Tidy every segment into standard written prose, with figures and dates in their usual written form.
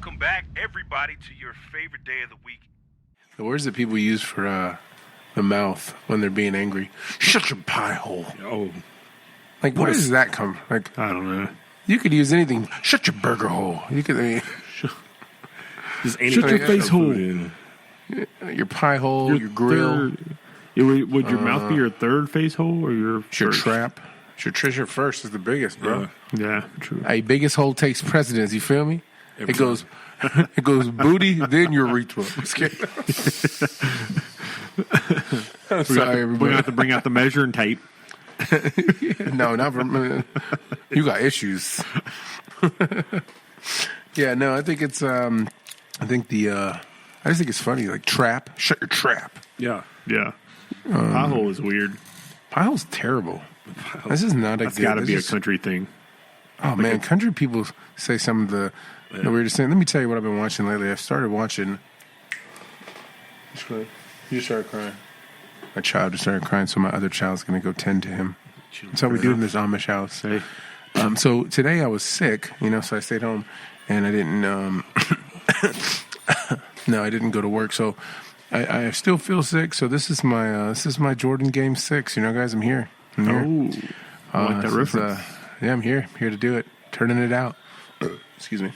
Welcome back, everybody, to your favorite day of the week. The words that people use for the mouth when they're being angry. Shut your pie hole. Oh, Like, where does that come? Like, I don't know. you could use anything. Shut your burger hole. You could, Just Shut your face hole. In. your pie hole, your grill, Would your mouth be your third face hole or your your first? trap. Your first is the biggest, bro. Yeah, true. Hey, biggest hole takes precedence. You feel me? It goes booty, then urethra. I'm scared. I'm sorry, We're gonna everybody. have to bring out the measuring tape. No, not for you got issues. Yeah, no, I think it's I just think it's funny, like trap. Shut your trap. Yeah. Pie hole is weird. Pie hole's terrible. This is not a That's good. got to this be a is- country thing. Oh man, country people say some of the weirdest things. Let me tell you what I've been watching lately. I've started watching. You just started crying. My child just started crying, so my other child's going to go tend to him. That's how we do in this Amish house. Hey. So today I was sick, so I stayed home, and I didn't. No, I didn't go to work. So I still feel sick. So this is my Jordan Game 6. Guys, I'm here. I'm here. Oh, I like that reference. Yeah, I'm here to do it, turning it out. Excuse me.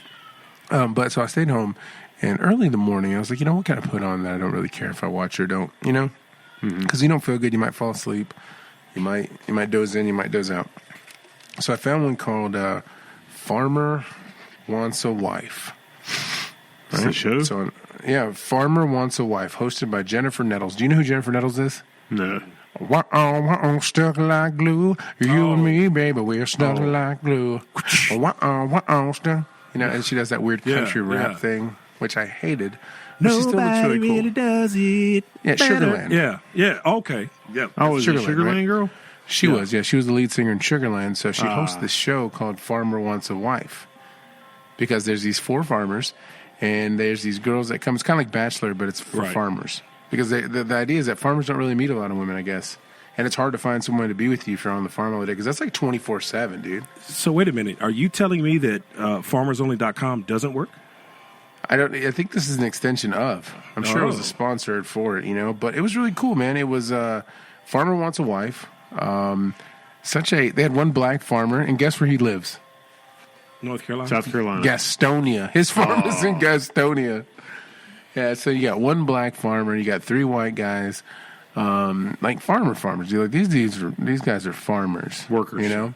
But so I stayed home, and early in the morning I was like, what can I put on that I don't really care if I watch or don't, because you don't feel good, you might fall asleep, you might doze in, you might doze out. So I found one called Farmer Wants a Wife. Is it a show? So yeah, Farmer Wants a Wife, hosted by Jennifer Nettles. Do you know who Jennifer Nettles is? No. Stuck like glue. You and me, baby, we're stuck like glue. Stuck. And she does that weird country rap thing, which I hated. But she still looks really cool. does it. Yeah, Sugarland. Yeah. Okay. Yeah. Oh, was it Sugarland, Sugarland right? Girl? She was, yeah. She was the lead singer in Sugarland, so she hosts this show called Farmer Wants a Wife. Because there's these 4 farmers, and there's these girls that come. It's kind of like Bachelor, but it's for farmers. Because the idea is that farmers don't really meet a lot of women, I guess. And it's hard to find someone to be with you if you're on the farm all day, because that's like 24/7, dude. So wait a minute. Are you telling me that FarmersOnly.com doesn't work? I think this is an extension of. I'm sure it was a sponsor for it, but it was really cool, man. It was Farmer Wants a Wife. They had one black farmer, and guess where he lives? North Carolina? South Carolina. Gastonia. His farm is in Gastonia. Yeah, so you got one black farmer, you got 3 white guys, like farmers. You're like, these guys are farmers, Workers.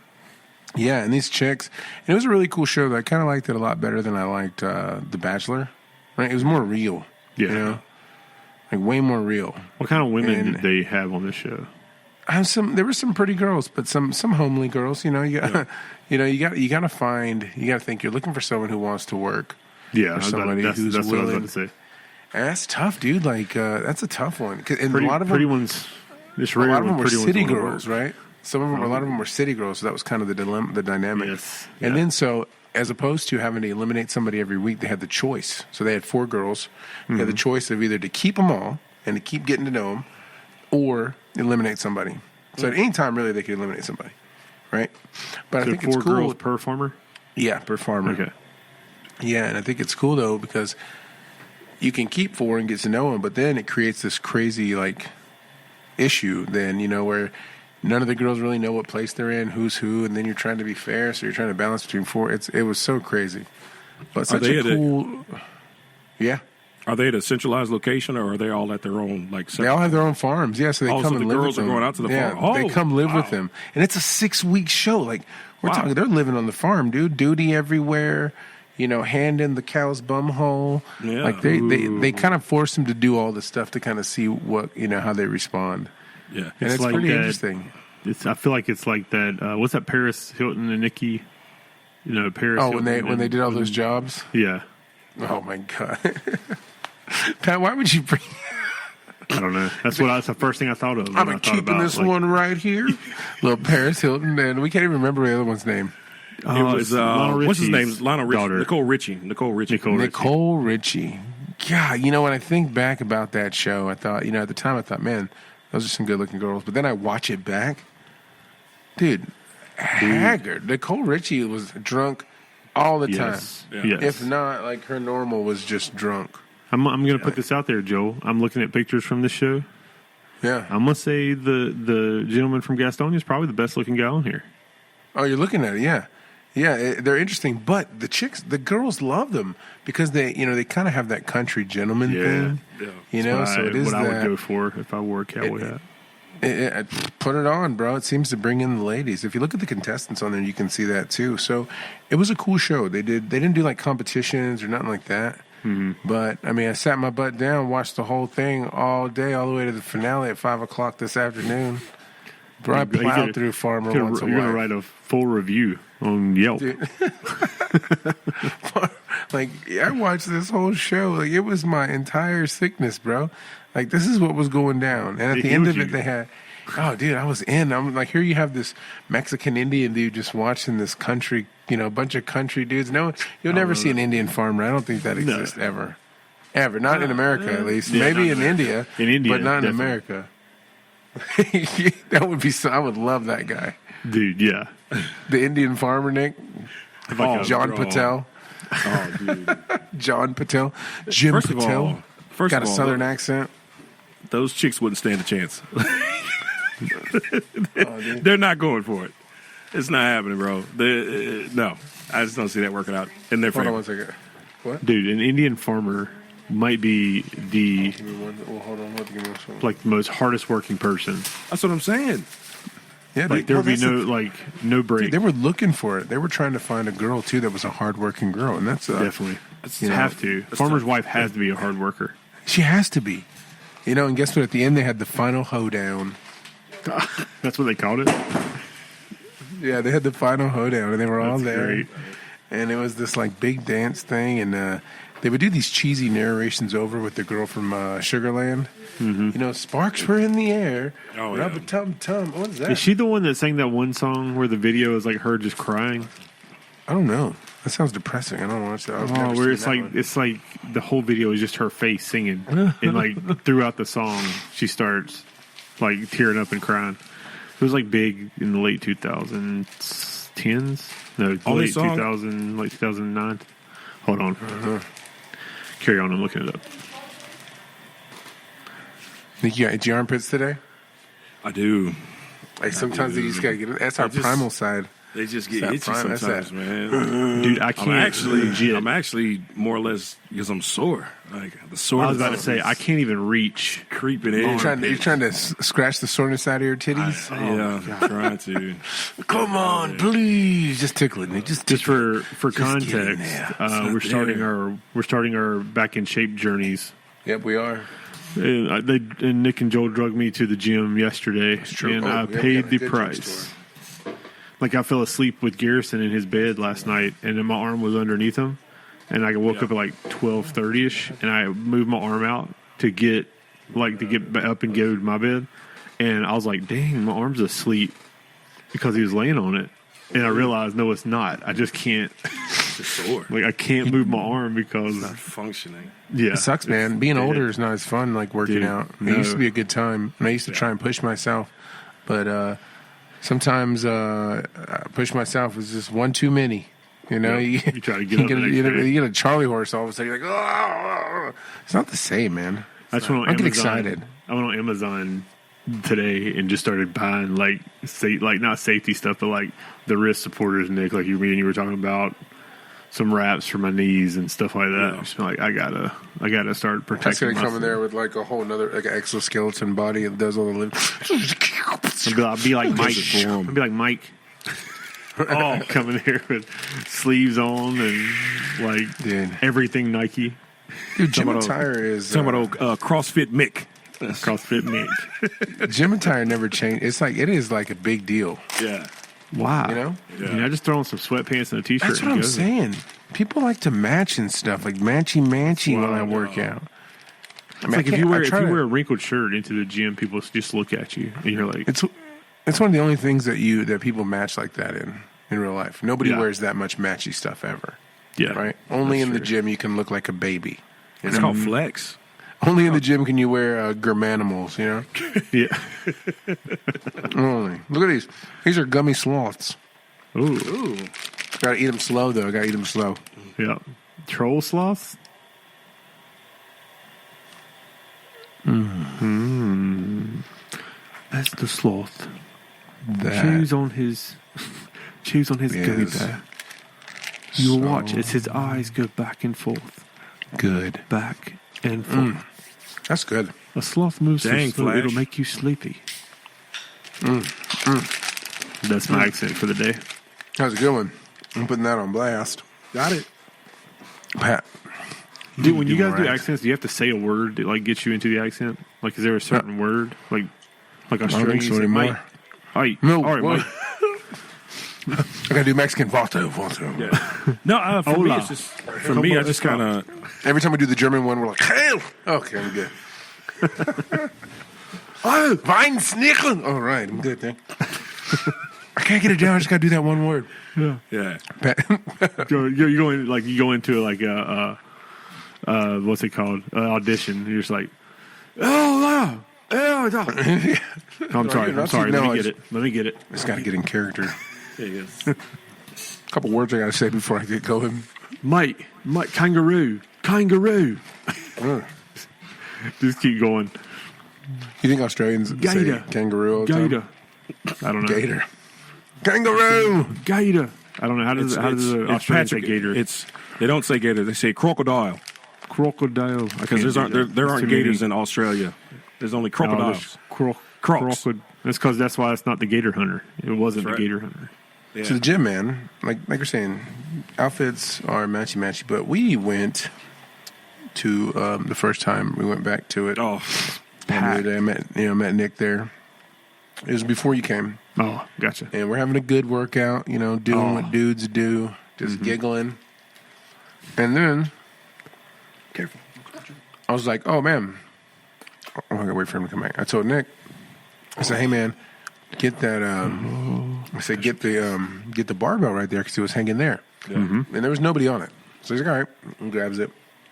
Yeah, and these chicks, and it was a really cool show. I kind of liked it a lot better than I liked The Bachelor. Right, it was more real. Yeah. Like way more real. What kind of women did they have on this show? There were some pretty girls, but some homely girls. You got to think you're looking for someone who wants to work. Yeah, or somebody who's that's what I was willing. about to say. And that's tough, dude. Like that's a tough one. And Pretty, a lot of pretty them, ones. It's a rare lot of when them were pretty ones city wanna girls, work. right? A lot of them were city girls, so that was kind of the dilemma, the dynamic. Yes, And yeah. then so, as opposed to having to eliminate somebody every week, they had the choice. So they had 4 girls. They had the choice of either to keep them all and to keep getting to know them, or eliminate somebody. So at any time, really, they could eliminate somebody, right? But I So think 4 it's cool. girls per farmer? Yeah, per farmer. Okay. Yeah, and I think it's cool though because you can keep 4 and get to know them, but then it creates this crazy issue. Then where none of the girls really know what place they're in, who's who, and then you're trying to be fair, so you're trying to balance between 4. It was so crazy, but such a cool. Yeah, Are they at a centralized location, or are they all at their own they all have their own farms. Yeah, so they come so and the live girls with are them. going out to the yeah, farm. they Oh, come live with wow. them, and it's a 6-week show. Like we're Wow. talking, they're living on the farm, dude. Duty everywhere. Hand in the cow's bum hole. Yeah. Like they kind of force them to do all this stuff to kind of see what how they respond. Yeah. And it's like pretty that- interesting. I feel like it's like that. What's that? Paris Hilton and Nikki. Paris. Oh, Hilton when they did all those jobs. Yeah. Oh my god, Pat, why would you bring? I don't know. That's the first thing I thought of. I'm keeping this one right here. Little Paris Hilton, and we can't even remember the other one's name. It's Lionel what's his Richie's name? Lionel Richie. daughter. Nicole Richie. Nicole Richie. God, when I think back about that show, I thought, at the time I thought, man, those are some good-looking girls. But then I watch it back, dude, haggard. Nicole Richie was drunk, all the Yes. time. Yeah. Yes. If not, like her normal was just drunk. I'm going to put this out there, Joel. I'm looking at pictures from this show. Yeah. I'm going to say the gentleman from Gastonia is probably the best looking guy on here. Oh, you're looking at it, yeah. Yeah, they're interesting, but the girls love them because they kind of have that country gentleman thing. Yeah. So it is what I would that. go for if I wore a cowboy hat. Put it on, bro. It seems to bring in the ladies. If you look at the contestants on there, you can see that too. So it was a cool show. They didn't do like competitions or nothing like that. Mm-hmm. But I mean, I sat my butt down, watched the whole thing all day, all the way to the finale at 5:00 this afternoon. Bro, I plowed through Farmer once a You're going to while. write a full review on Yelp. Dude. Like, I watched this whole show. Like, it was my entire sickness, bro. Like, this is what was going down. And at They the end healed of it, you. they had, oh, dude, I was in. I'm like, here you have this Mexican Indian dude just watching this country, a bunch of country dudes. No, you'll never see an Indian farmer. I don't think that exists ever. Ever. Not in America, at least. Yeah, Maybe not in India. In India, but not in definitely. America. That would be so. I would love that guy. Dude, yeah. The Indian farmer, Nick. Like a John draw. Patel. Oh, dude. John Patel. Jim First of Patel. all, first Got of a all, southern accent. those chicks wouldn't stand a chance. Dude. They're not going for it. It's not happening, bro. No, I just don't see that working out in their Hold on favor. one second. What? Dude, an Indian farmer might be the Give me one. Well, hold on. Give me one second. like the most hardest working person. That's what I'm saying. Yeah, Like there would be no break. Dude, they were looking for it. They were trying to find a girl too that was a hardworking girl, and that's Definitely. That's You have to. That's Farmer's tough. wife has to be a hard worker. She has to be. And guess what? At the end, they had the final hoedown. That's what they called it. Yeah, they had the final hoedown, and they were all That's there. great. And it was this like big dance thing, and they would do these cheesy narrations over with the girl from Sugarland. Mm-hmm. Sparks were in the air. Oh, yeah. Rubber tum tum. What is that? Is she the one that sang that one song where the video is like her just crying? I don't know. That sounds depressing. I don't watch that. I've never Oh, where seen it's that like one. it's like the whole video is just her face singing, and like throughout the song she starts like tearing up and crying. It was like big in the late 2010s. No, Only late song? 2000, late 2009. Hold on. Carry on. I'm looking it up. Nick, you got itchy armpits today? I do. Like sometimes you just gotta get it. That's our just- primal side. They just get That's itchy that prime- that's sometimes, that. man. Dude, I I'm can't legit. actually more or less because I'm sore. Like the soreness. I was about to say I can't even reach. creeping in. You're trying to scratch the soreness out of your titties. Yeah, I'm trying to. Come on, please, just tickle it, Nick. Just Just tickle for get in context, there. we're not starting there. our back in shape journeys. it. Yep, we are. And Nick and Joel drugged me to the gym yesterday, true. and Oh, I yeah, we paid got a the good price. drugstore. Like I fell asleep with Garrison in his bed last night, and then my arm was underneath him, and I woke up at like 12:30ish, and I moved my arm out to get up and go to my bed, and I was like, "Dang, my arm's asleep," because he was laying on it, and I realized, no, it's not. I just can't. Just sore. Like I can't move my arm because Not functioning. yeah, It sucks, man. Being dead. older is not as fun like working Dude, out. It no. used to be a good time. And I used to try and push myself, but sometimes push myself is just one too many. Yeah. You try to get up the next day. you get a Charlie horse all of a sudden. You're like, oh, it's not the same, man. I just went on I get Amazon. excited. I went on Amazon today and just started buying like not safety stuff, but like the wrist supporters, Nick, like you were talking about, some wraps for my knees and stuff like that. Yeah. Just been like I gotta start That's protecting gonna come in myself. there with like a whole another like an exoskeleton body that does all the living. I'll be like Mike. it for 'em. I'll be like Mike. Oh, coming here with sleeves on and like Dude. everything Nike. Dude, Jim Talking about Attire is Talking about old CrossFit Mick. CrossFit Nick. Jim Attire never changed. It's like it is like a big deal. Yeah. Wow. You know? I mean, I just throw on some sweatpants and a t-shirt. That's what and I'm go. saying. People like to match and stuff, like matchy when I Wow. work out. I It's like if you I wear try to- a wrinkled shirt into the gym, people just look at you and you're like, it's one of the only things that people match like that in real life. Nobody Yeah. wears that much matchy stuff ever, yeah, right? Only That's in the true. gym you can look like a baby. It's called flex. Only in the gym can you wear Germanimals, you know? Yeah. Only. Look at these. These are gummy sloths. Ooh. Ooh. Gotta eat them slow, though. Gotta eat them slow. Yeah. Troll sloths? That's the sloth. That Chews on his is gator. You'll so watch as his eyes go back and forth. good. Back and forth. That's good. A sloth moves so Dang, slow, Flash. it'll make you sleepy. That's my accent for the day. That was a good one. I'm putting that on blast. Got it. Pat. Dude, when you guys do right. accents, do you have to say a word that like gets you into the accent? Like, is there a certain word like Australian? think so you say, anymore. mate, hey, No, all right, what? mate. I gotta do Mexican vato. Yeah. No, for me, Hola. it's just for me. I just kind of Every time we do the German one, we're like, "Hell." Okay, I'm good. Oh, Weinsnickel. All right, I'm good then. I can't get it down. I just gotta do that one word. yeah. Pat. You go into like a what's it called? Audition. You're just like, oh, yeah. I'm sorry. you're I'm sorry. not- Let no, me get it. Let me get it. Just gotta get in character. There it is. A couple words I gotta say before I get going. Mate, kangaroo. Just keep going. You think Australians Gator. say kangaroo all the time? Gator. I don't know. Gator. Kangaroo. Gator. I don't know. How does the Australian say gator? They don't say gator. They say crocodile crocodile. because there aren't gators in Australia. There's only crocodiles. Crocs. That's because that's why it's not the gator hunter. It wasn't That's the right. gator hunter. Yeah. To the gym, man. Like you're saying, outfits are matchy. But we went to the first time we went back to it. Oh, And the other day I met Nick there. It was before you came, Oh, gotcha. and we're having a good workout. Doing what dudes do, just giggling. And then, careful. I was like, "Oh man, I'm gonna wait for him to come back." I told Nick, I said, "Hey man, get that." I said, "Get the barbell right there because it was hanging there, and there was nobody on it." So he's like, "All right," and grabs it.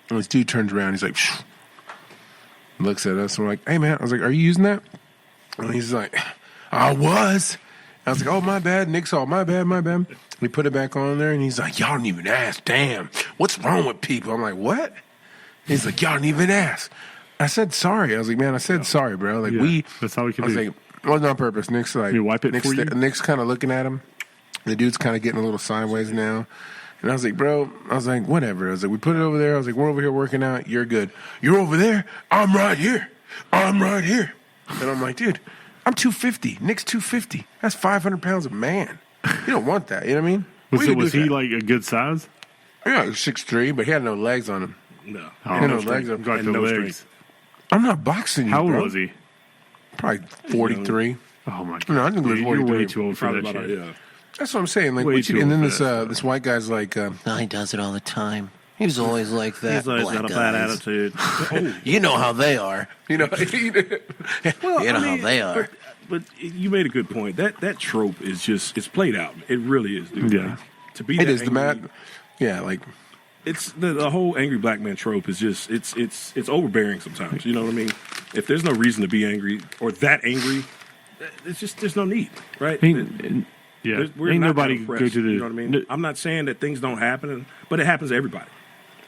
And this dude turns around. He's like, Phew. Looks at us. And we're like, "Hey man," I was like, "Are you using that?" And he's like, "I was." I was like, "Oh, my bad." Nick's all, my bad. We put it back on there, and he's like, "Y'all didn't even ask. Damn, what's wrong with people?" I'm like, "What?" He's like, "Y'all didn't even ask." I said, "Sorry." I was like, "Man, I said sorry, bro." Like, Yeah, that's all we can I was do. like, it wasn't on purpose. Nick's like, You wipe it for you? Nick's kind of looking at him. The dude's kind of getting a little sideways now. And I was like, "Bro," I was like, "Whatever." I was like, "We put it over there." I was like, "We're over here working out. You're good. You're over there. I'm right here. I'm right here." And I'm like, "Dude, I'm 250. Nick's 250. That's 500 pounds of man. You don't want that. You know what I mean?" Was he like a good size? Yeah, he was 6'3", but he had no legs on him. no. Oh, He had no no legs. strength. Got And the no legs. strength. I'm not boxing you, How old bro. was he? Probably 43. Oh my god! No, I think he was You're 43. way too old for Probably that about shit. yeah. That's what I'm saying. Like, Way what you, too and then old this for that this white guy's like, No, he does it all the time. He was always like that. He's always black got a bad guys. attitude. You know how they are. you know, Well, You know how they are. But you made a good point. That trope is just it's played out. It really is, dude. Yeah. Like, to be it that is the angry, mad. Yeah, like It's the whole angry black man trope is just it's overbearing sometimes. You know what I mean? If there's no reason to be angry or that angry, it's just there's no need, right? Yeah, We're ain't not nobody that go oppressed, to the. You know what I mean? I'm not saying that things don't happen, but it happens to everybody.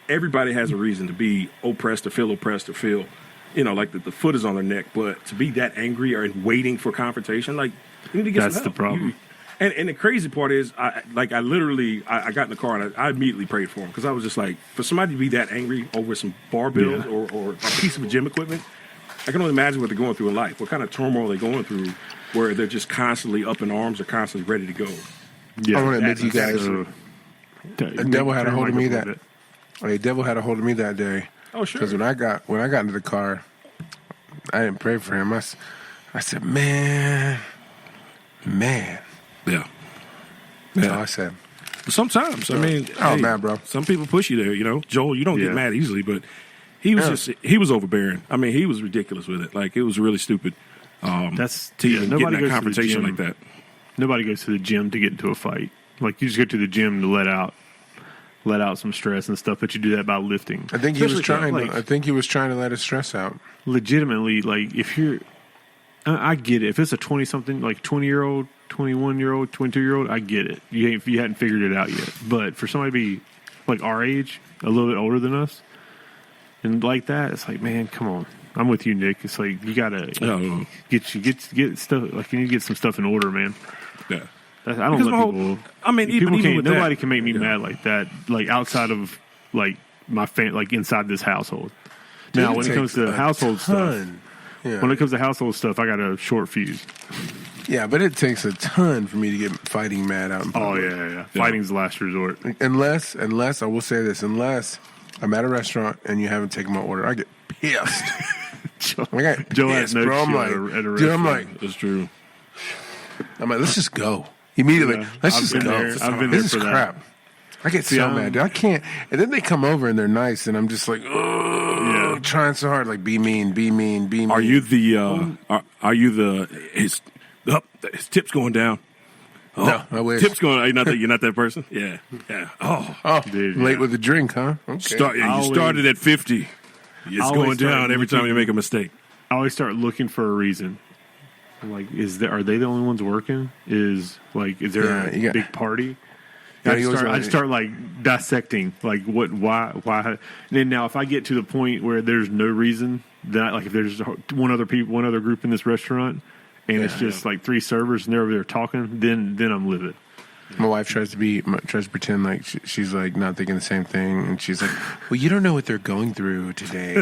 Everybody has a reason to be oppressed or feel, like the foot is on their neck. But to be that angry or waiting for confrontation, like you need to get That's some help. the problem. And the crazy part is, I got in the car and I immediately prayed for him because I was just like, for somebody to be that angry over some barbells or a piece of gym equipment, I can only imagine what they're going through in life, what kind of turmoil they're going through, where they're just constantly up in arms or constantly ready to go. Yeah, I want to admit to you that's- guys, the devil had a hold of me the devil had a hold of me that day. Oh, sure. Because when I got into the car, I didn't pray for him. I said, man. Yeah. That's all I said. Sometimes, I mean, Oh, man, bro. Some people push you there, Joel, you don't Yeah. get mad easily, but he was he was overbearing. I mean, he was ridiculous with it. Like, it was really stupid That's to even get in nobody that goes to the confrontation gym. like that. Nobody goes to the gym to get into a fight. Like you just go to the gym to let out some stress and stuff. But you do that by lifting. I think he was Especially, trying. like, I think he was trying to let his stress out. legitimately, like if you're, I get it. If it's a 20-something, like 20-year-old 21-year-old, 22-year-old, I get it. You hadn't figured it out yet. But for somebody to be like our age, a little bit older than us, and like that, it's like, man, come on. I'm with you, Nick. It's like you gotta get stuff. Like you need to get some stuff in order, man. Yeah. I don't Because let the whole- people. I mean, even People can't. with Nobody that, can make me mad like that. Like outside of like my like inside this household. Now, when it comes to household stuff, Yeah. when it comes to household stuff, I got a short fuse. Yeah, but it takes a ton for me to get fighting mad out in Oh public. yeah. Fighting's the last resort. Unless I will say this, unless I'm at a restaurant and you haven't taken my order, I get pissed. I got Joe has pissed, no bro. I'm chill like, at a dude, I'm restaurant. like, That's true. let's just go immediately. Yeah, Let's I've just been go. there. I've been this there is for that. crap. I get so I'm- mad, dude. I can't. And then they come over and they're nice, and I'm just like, oh, trying so hard, like be mean, be mean, be mean. Are you the? Are you the? His tip's going down. Oh, No, I wish. Tip's going. You're not that person. Yeah. Oh, Oh, Dude, late yeah. with the drink, huh? Okay. you always- started at 50. It's always going start down every time looking- you make a mistake. I always start looking for a reason. I'm like, are they the only ones working? Is there Yeah, you a got- big party? Yeah, I you always start, wanna- I start like dissecting, like why. And then now, if I get to the point where there's no reason that, like, if there's one other group in this restaurant, and it's just like three servers and they're over there talking, then I'm livid. My wife tries to pretend like she's like not thinking the same thing, and she's like, "Well, you don't know what they're going through today.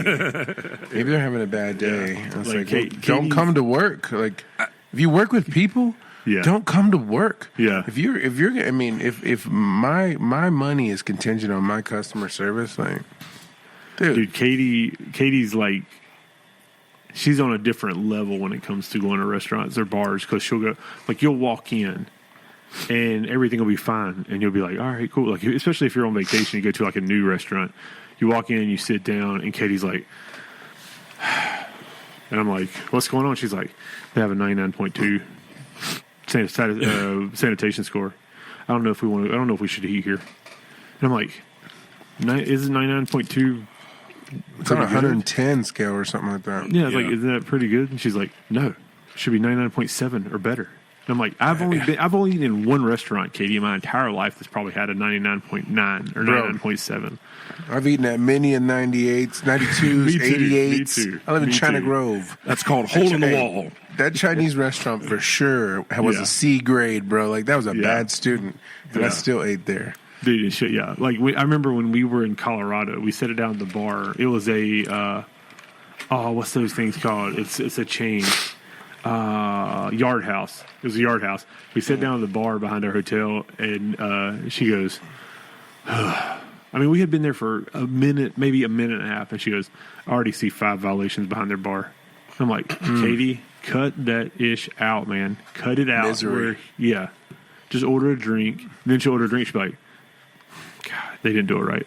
Maybe they're having a bad day." I was Like, like, well, Katie's- "Don't come to work. Like, if you work with people, Yeah. don't come to work. Yeah. If you're, I mean, if my money is contingent on my customer service, like, dude, Katie's like, she's on a different level when it comes to going to restaurants or bars, because she'll go, like, you'll walk in and everything will be fine, and you'll be like, all right, cool. Like, especially if you're on vacation, you go to like a new restaurant, you walk in, you sit down, and Katie's like, and I'm like, what's going on? She's like, they have a 99.2 sanitation score. I don't know if we should eat here. And I'm like, isn't 99.2? it's on a 110 scale or something like that. Yeah, I was like, isn't that pretty good? And she's like, no, it should be 99.7 or better. And I'm like, I've only eaten in one restaurant, Katie, in my entire life that's probably had a 99.9 or Bro. 99.7. I've eaten at many and 98s, 92s, Me too, 88s. me too, I live in me China too. Grove. That's called hole in the Hey, wall. That Chinese restaurant for sure was Yeah. a C grade, bro. Like that was a Yeah. bad student, and I Yeah. still ate there. Dude, and shit, yeah. Like, I remember when we were in Colorado, we sat it down at the bar. It was a, what's those things called? It's a chain. Yard House. It was a Yard House. We sat down at the bar behind our hotel, and she goes, I mean, we had been there for a minute, maybe a minute and a half, and she goes, I already see 5 violations behind their bar. I'm like, Katie, cut that ish out, man. Cut it out. Misery. Yeah. Just order a drink. Then she'll order a drink. She'll be like, God, they didn't do it right.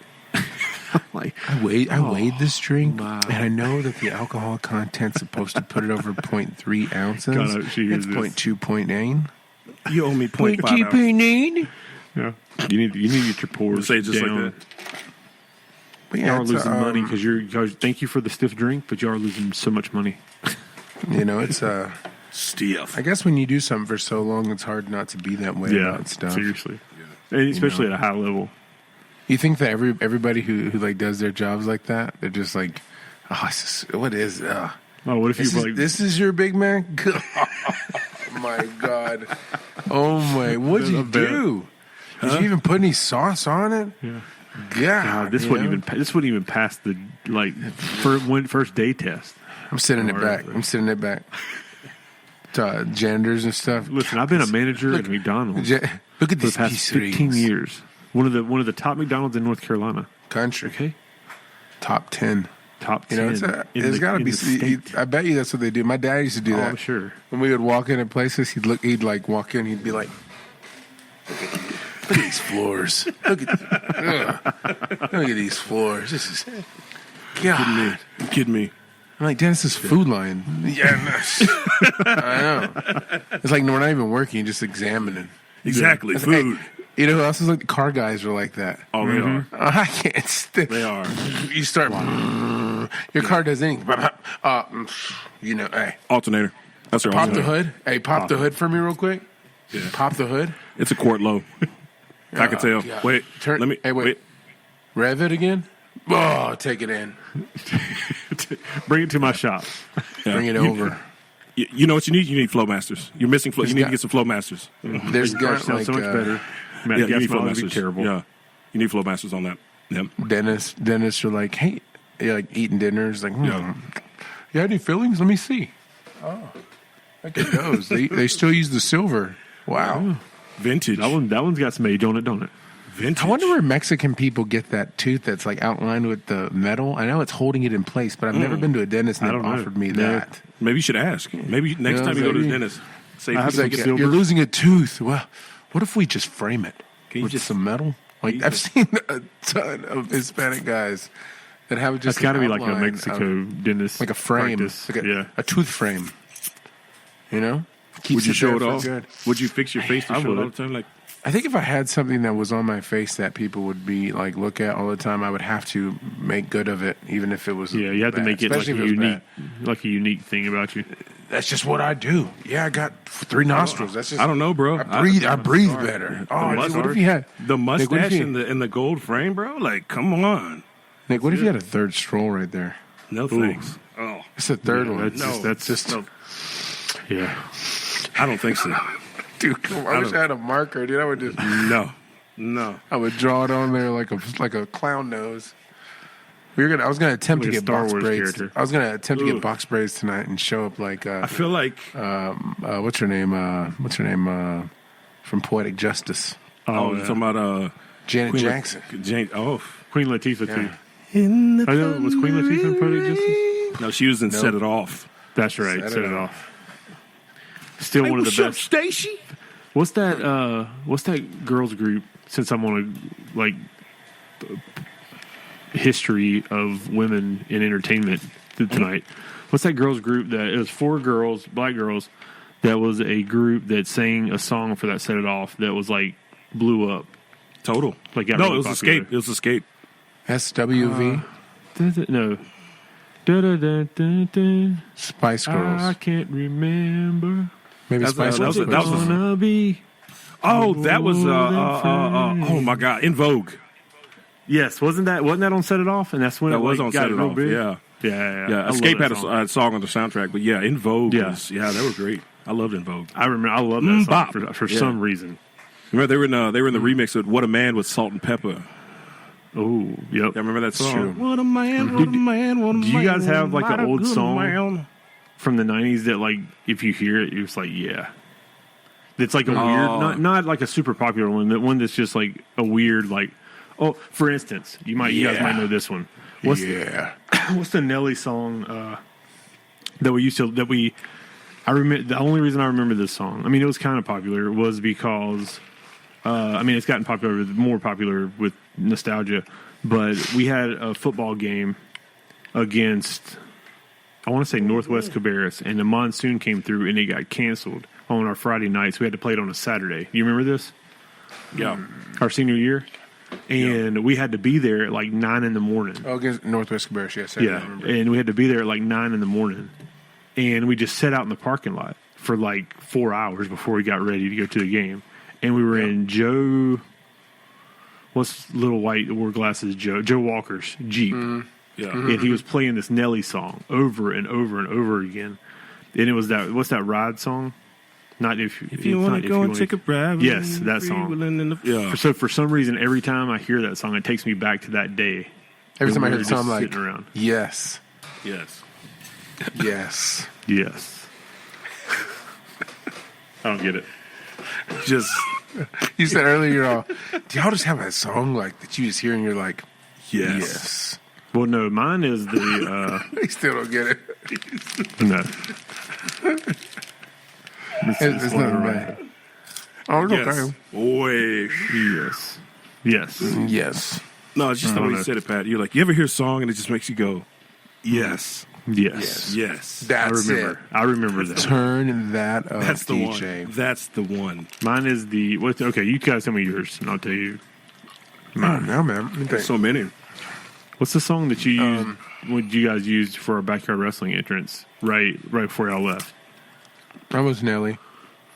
I'm like, I weighed this drink, and I know that the alcohol content's supposed to put it over 0.3 ounces. God, she It's is this. 0.2, 0.9. You owe me 0.5 ounces. 0.9. yeah. You need to get your pores Say it just down. like that. But Y'all yeah, are it's, losing money because thank you for the stiff drink, but y'all are losing so much money. you know, it's Stiff. I guess when you do something for so long, it's hard not to be that way about stuff. seriously, and especially at a high level. You think that everybody who like does their jobs like that, they're just like, oh, what is Oh, what if this? you Is, like? this is your Big Mac? Oh my God! Oh my! What'd you do? Did you even put any sauce on it? Yeah. God, This you wouldn't know? even. This wouldn't even pass the first day test. I'm sitting it All back. right. I'm sitting it back. To janitors and stuff. Listen, I've been a manager at McDonald's Look at for the this past piece 15 years. One of the top McDonald's in North Carolina. Country Okay, top 10. top 10. You know, there's got to be. I bet you that's what they do. My dad used to do Oh, that. I'm sure. When we would walk in at places, he'd like walk in, he'd be like, "Look at these floors. Look at these floors. This is God." You kidding me? I'm like, Dennis is Food Line. Yeah, I know. It's like we're not even working, just examining. Exactly. Food. You know who else is like? Car guys are like that. Oh, they are. I can't stand. They are. You start. Your car does anything. You know, hey, Alternator. That's their pop the alternator. hood. Hey, pop the hood for me real quick. Pop the hood. It's a quart low. I can tell. yeah. Wait, Turn- let me. hey, wait. wait. Rev it again. Oh, take it in. Bring it to my shop. Yeah. Bring it over. You know what you need? You need Flowmasters. You're missing flow. You need got- to get some Flowmasters. There's Your car got sounds like so much better. Matt Yeah, you need Gaspar would be Flowmasters. terrible. Yeah, you need Flowmasters on that. Yeah. Dentists are like, hey, you're like eating dinner. It's like, Yeah. You had any fillings? Let me see. Oh, look at those. They still use the silver. Wow. Vintage. That one's got some age on it, don't it? Vintage. I wonder where Mexican people get that tooth that's like outlined with the metal. I know it's holding it in place, but I've never been to a dentist and I they've don't know. offered me Yeah. that. Maybe you should ask. Maybe next Yeah, time you go to the maybe. dentist, say, I have It's to like, get silver. you're losing a tooth. Well, what if we just frame it you with just- some metal? Like I've seen a ton of Hispanic guys that have just That's got to an be like a outline Mexico dentist. like a frame, practice. like yeah. a tooth frame. You know, Keeps would you show there it for off? good. Would you fix your face to I show it all would. the time? Like, I think if I had something that was on my face that people would be like look at all the time, I would have to make good of it, even if it was Yeah, you have to bad, make it like a especially if was unique thing about you. bad. That's just what I do. Yeah, I got 3 nostrils. That's just I don't know, bro. I breathe better. Oh, mustache- dude, what if you had the Nick, what if mustache you- and the gold frame, bro? Like, come on. Nick, what if you had a third stroll right there? No thanks. Oh, It's the third Yeah, one. that's just no, yeah. I don't think so. Dude, come on, I wish I had a marker, dude. I would just No. I would draw it on there like a clown nose. I was gonna attempt Like to a get Star box Wars braids. character. I was gonna attempt to Ooh. get box braids tonight and show up like I feel like what's her name? From Poetic Justice, you're yeah. talking about Janet Queen Jackson. Jane. Oh, Queen Latifah too. in the I know, was Queen Latifah in Poetic Justice? no, she was in Set It Off. That's right. Set Set it it off. Still one of the best. Stacy? What's that girls group? Since I'm on a like history of women in entertainment tonight, what's that girls group that it was 4 girls, black girls, that was a group that sang a song for that Set It Off that was like blew up. Total. Like, got no, really it was popular. Escape. It was Escape. SWV, No. Da-da-da-da-da. Spice Girls. I can't remember. Maybe That's- Spice that Girls. was- that was- Gonna be. Oh, that was oh my God, In Vogue. Yes, wasn't that on Set It Off? And that's when That it was like, on got Set It real Off. big? Yeah. Yeah. Yeah, Escape had song. a song on the soundtrack, but yeah, In Vogue. Yeah. Was, yeah, they were great. I loved In Vogue. I remember. I love that song Bop. for Yeah. some reason. Remember they were in the remix of What a Man with Salt and Pepper. Oh, yep. Yeah, remember that song? true. What a man, what a man, what a man. Do you guys have, like, what an a old good song? man. From the '90s that, like, if you hear it, it's like, yeah. It's like a weird, not like a super popular one, but one that's just like a weird, like, oh, for instance, you guys Yeah. might know this one. What's the Nelly song I remember. The only reason I remember this song, I mean, it was kind of popular, was because it's gotten more popular with nostalgia. But we had a football game against, I want to say, Northwest Cabarrus, and the monsoon came through and it got canceled on our Friday nights. We had to play it on a Saturday. You remember this? Yeah. Our senior year, and we had to be there at like 9 in the morning. Oh, against Northwest Cabarrus, yes. I Yeah, remember. and we had to be there at like 9 in the morning, and we just sat out in the parking lot for like 4 hours before we got ready to go to the game. And we were in Joe, what's little white wore glasses? Joe Walker's Jeep, Yeah. and he was playing this Nelly song over and over and over again. And it was what's that ride song? Not if You want to go and take a ride? Yes, that song. Yeah. So for some reason, every time I hear that song, it takes me back to that day. Every time I We hear were the song, I'm just like, sitting around. yes, Yes. yes. Yes. I don't get it. Just You said earlier, you're all, do y'all just have a song like that you just hear and you're like, yes. yes. Well, no, mine is the I still don't get it. no. It's not bad. Oh, it's Yes. okay. Boy. Yes. Yes. Yes. No, it's just the way I you don't said it, Pat. You're like, you ever hear a song and it just makes you go, yes, Yes. yes. That's I remember it. that. Turn that up, That's the DJ. one. That's the one. Mine is the okay, you guys tell me yours and I'll tell you. Oh, no, man. Let me think. So many. What's the song that you used what you guys used for our backyard wrestling entrance right before y'all left? That was Nelly.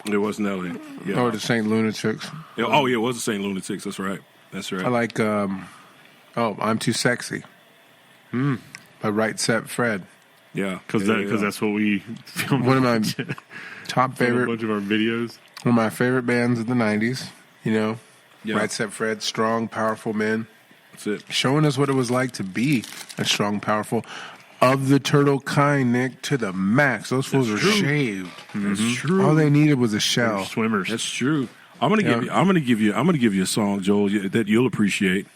It was Nelly. Yeah. or the Saint Lunatics. Oh, yeah, it was the St. Lunatics. That's right. That's right. I like I'm Too Sexy. By Right Set Fred. yeah. Because yeah, yeah. that's what we filmed. One of my top a favorite, bunch of our videos. one of my favorite bands of the '90s. You know, Yeah. Right Set Fred, strong, powerful men, That's it. showing us what it was like to be a strong, powerful, of the turtle kind, Nick, to the max. Those fools were true. shaved. That's true. All they needed was a shell. Swimmers. That's true. I'm gonna give you a song, Joel, that you'll appreciate.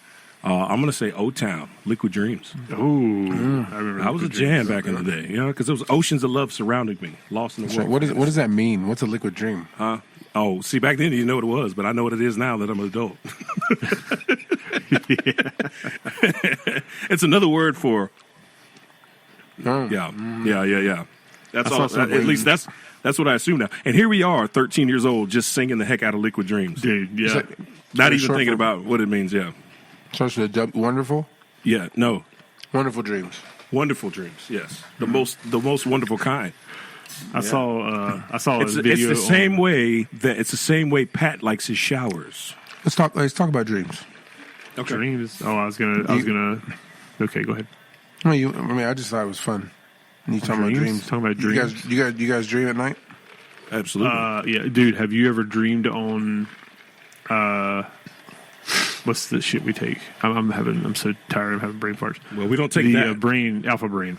I'm gonna say "O Town," Liquid Dreams. I remember That was a jam back in the day, you know, because there was oceans of love surrounding me, lost in the So world. what does that mean? What's a liquid dream? Huh? Oh, see, back then you didn't know what it was, but I know what it is now that I'm an adult. It's another word for yeah. That's all. thought something- At least that's what I assume now. And here we are, 13 years old, just singing the heck out of Liquid Dreams. Dude, yeah. that- Not even short thinking for- about what it means. Yeah, Starts with a wonderful, yeah. No, wonderful dreams. wonderful dreams. Yes, the most wonderful kind. I saw a It's video. the same way Pat likes his showers. Let's talk about dreams. Dreams. Oh, I was gonna. Okay, go ahead. I just thought it was fun. And you talking about dreams? Talking about dreams. You guys dream at night? Absolutely. Yeah, dude. Have you ever dreamed on? What's the shit we take? I'm so tired of having brain farts. well, we don't take The that. brain, alpha brain.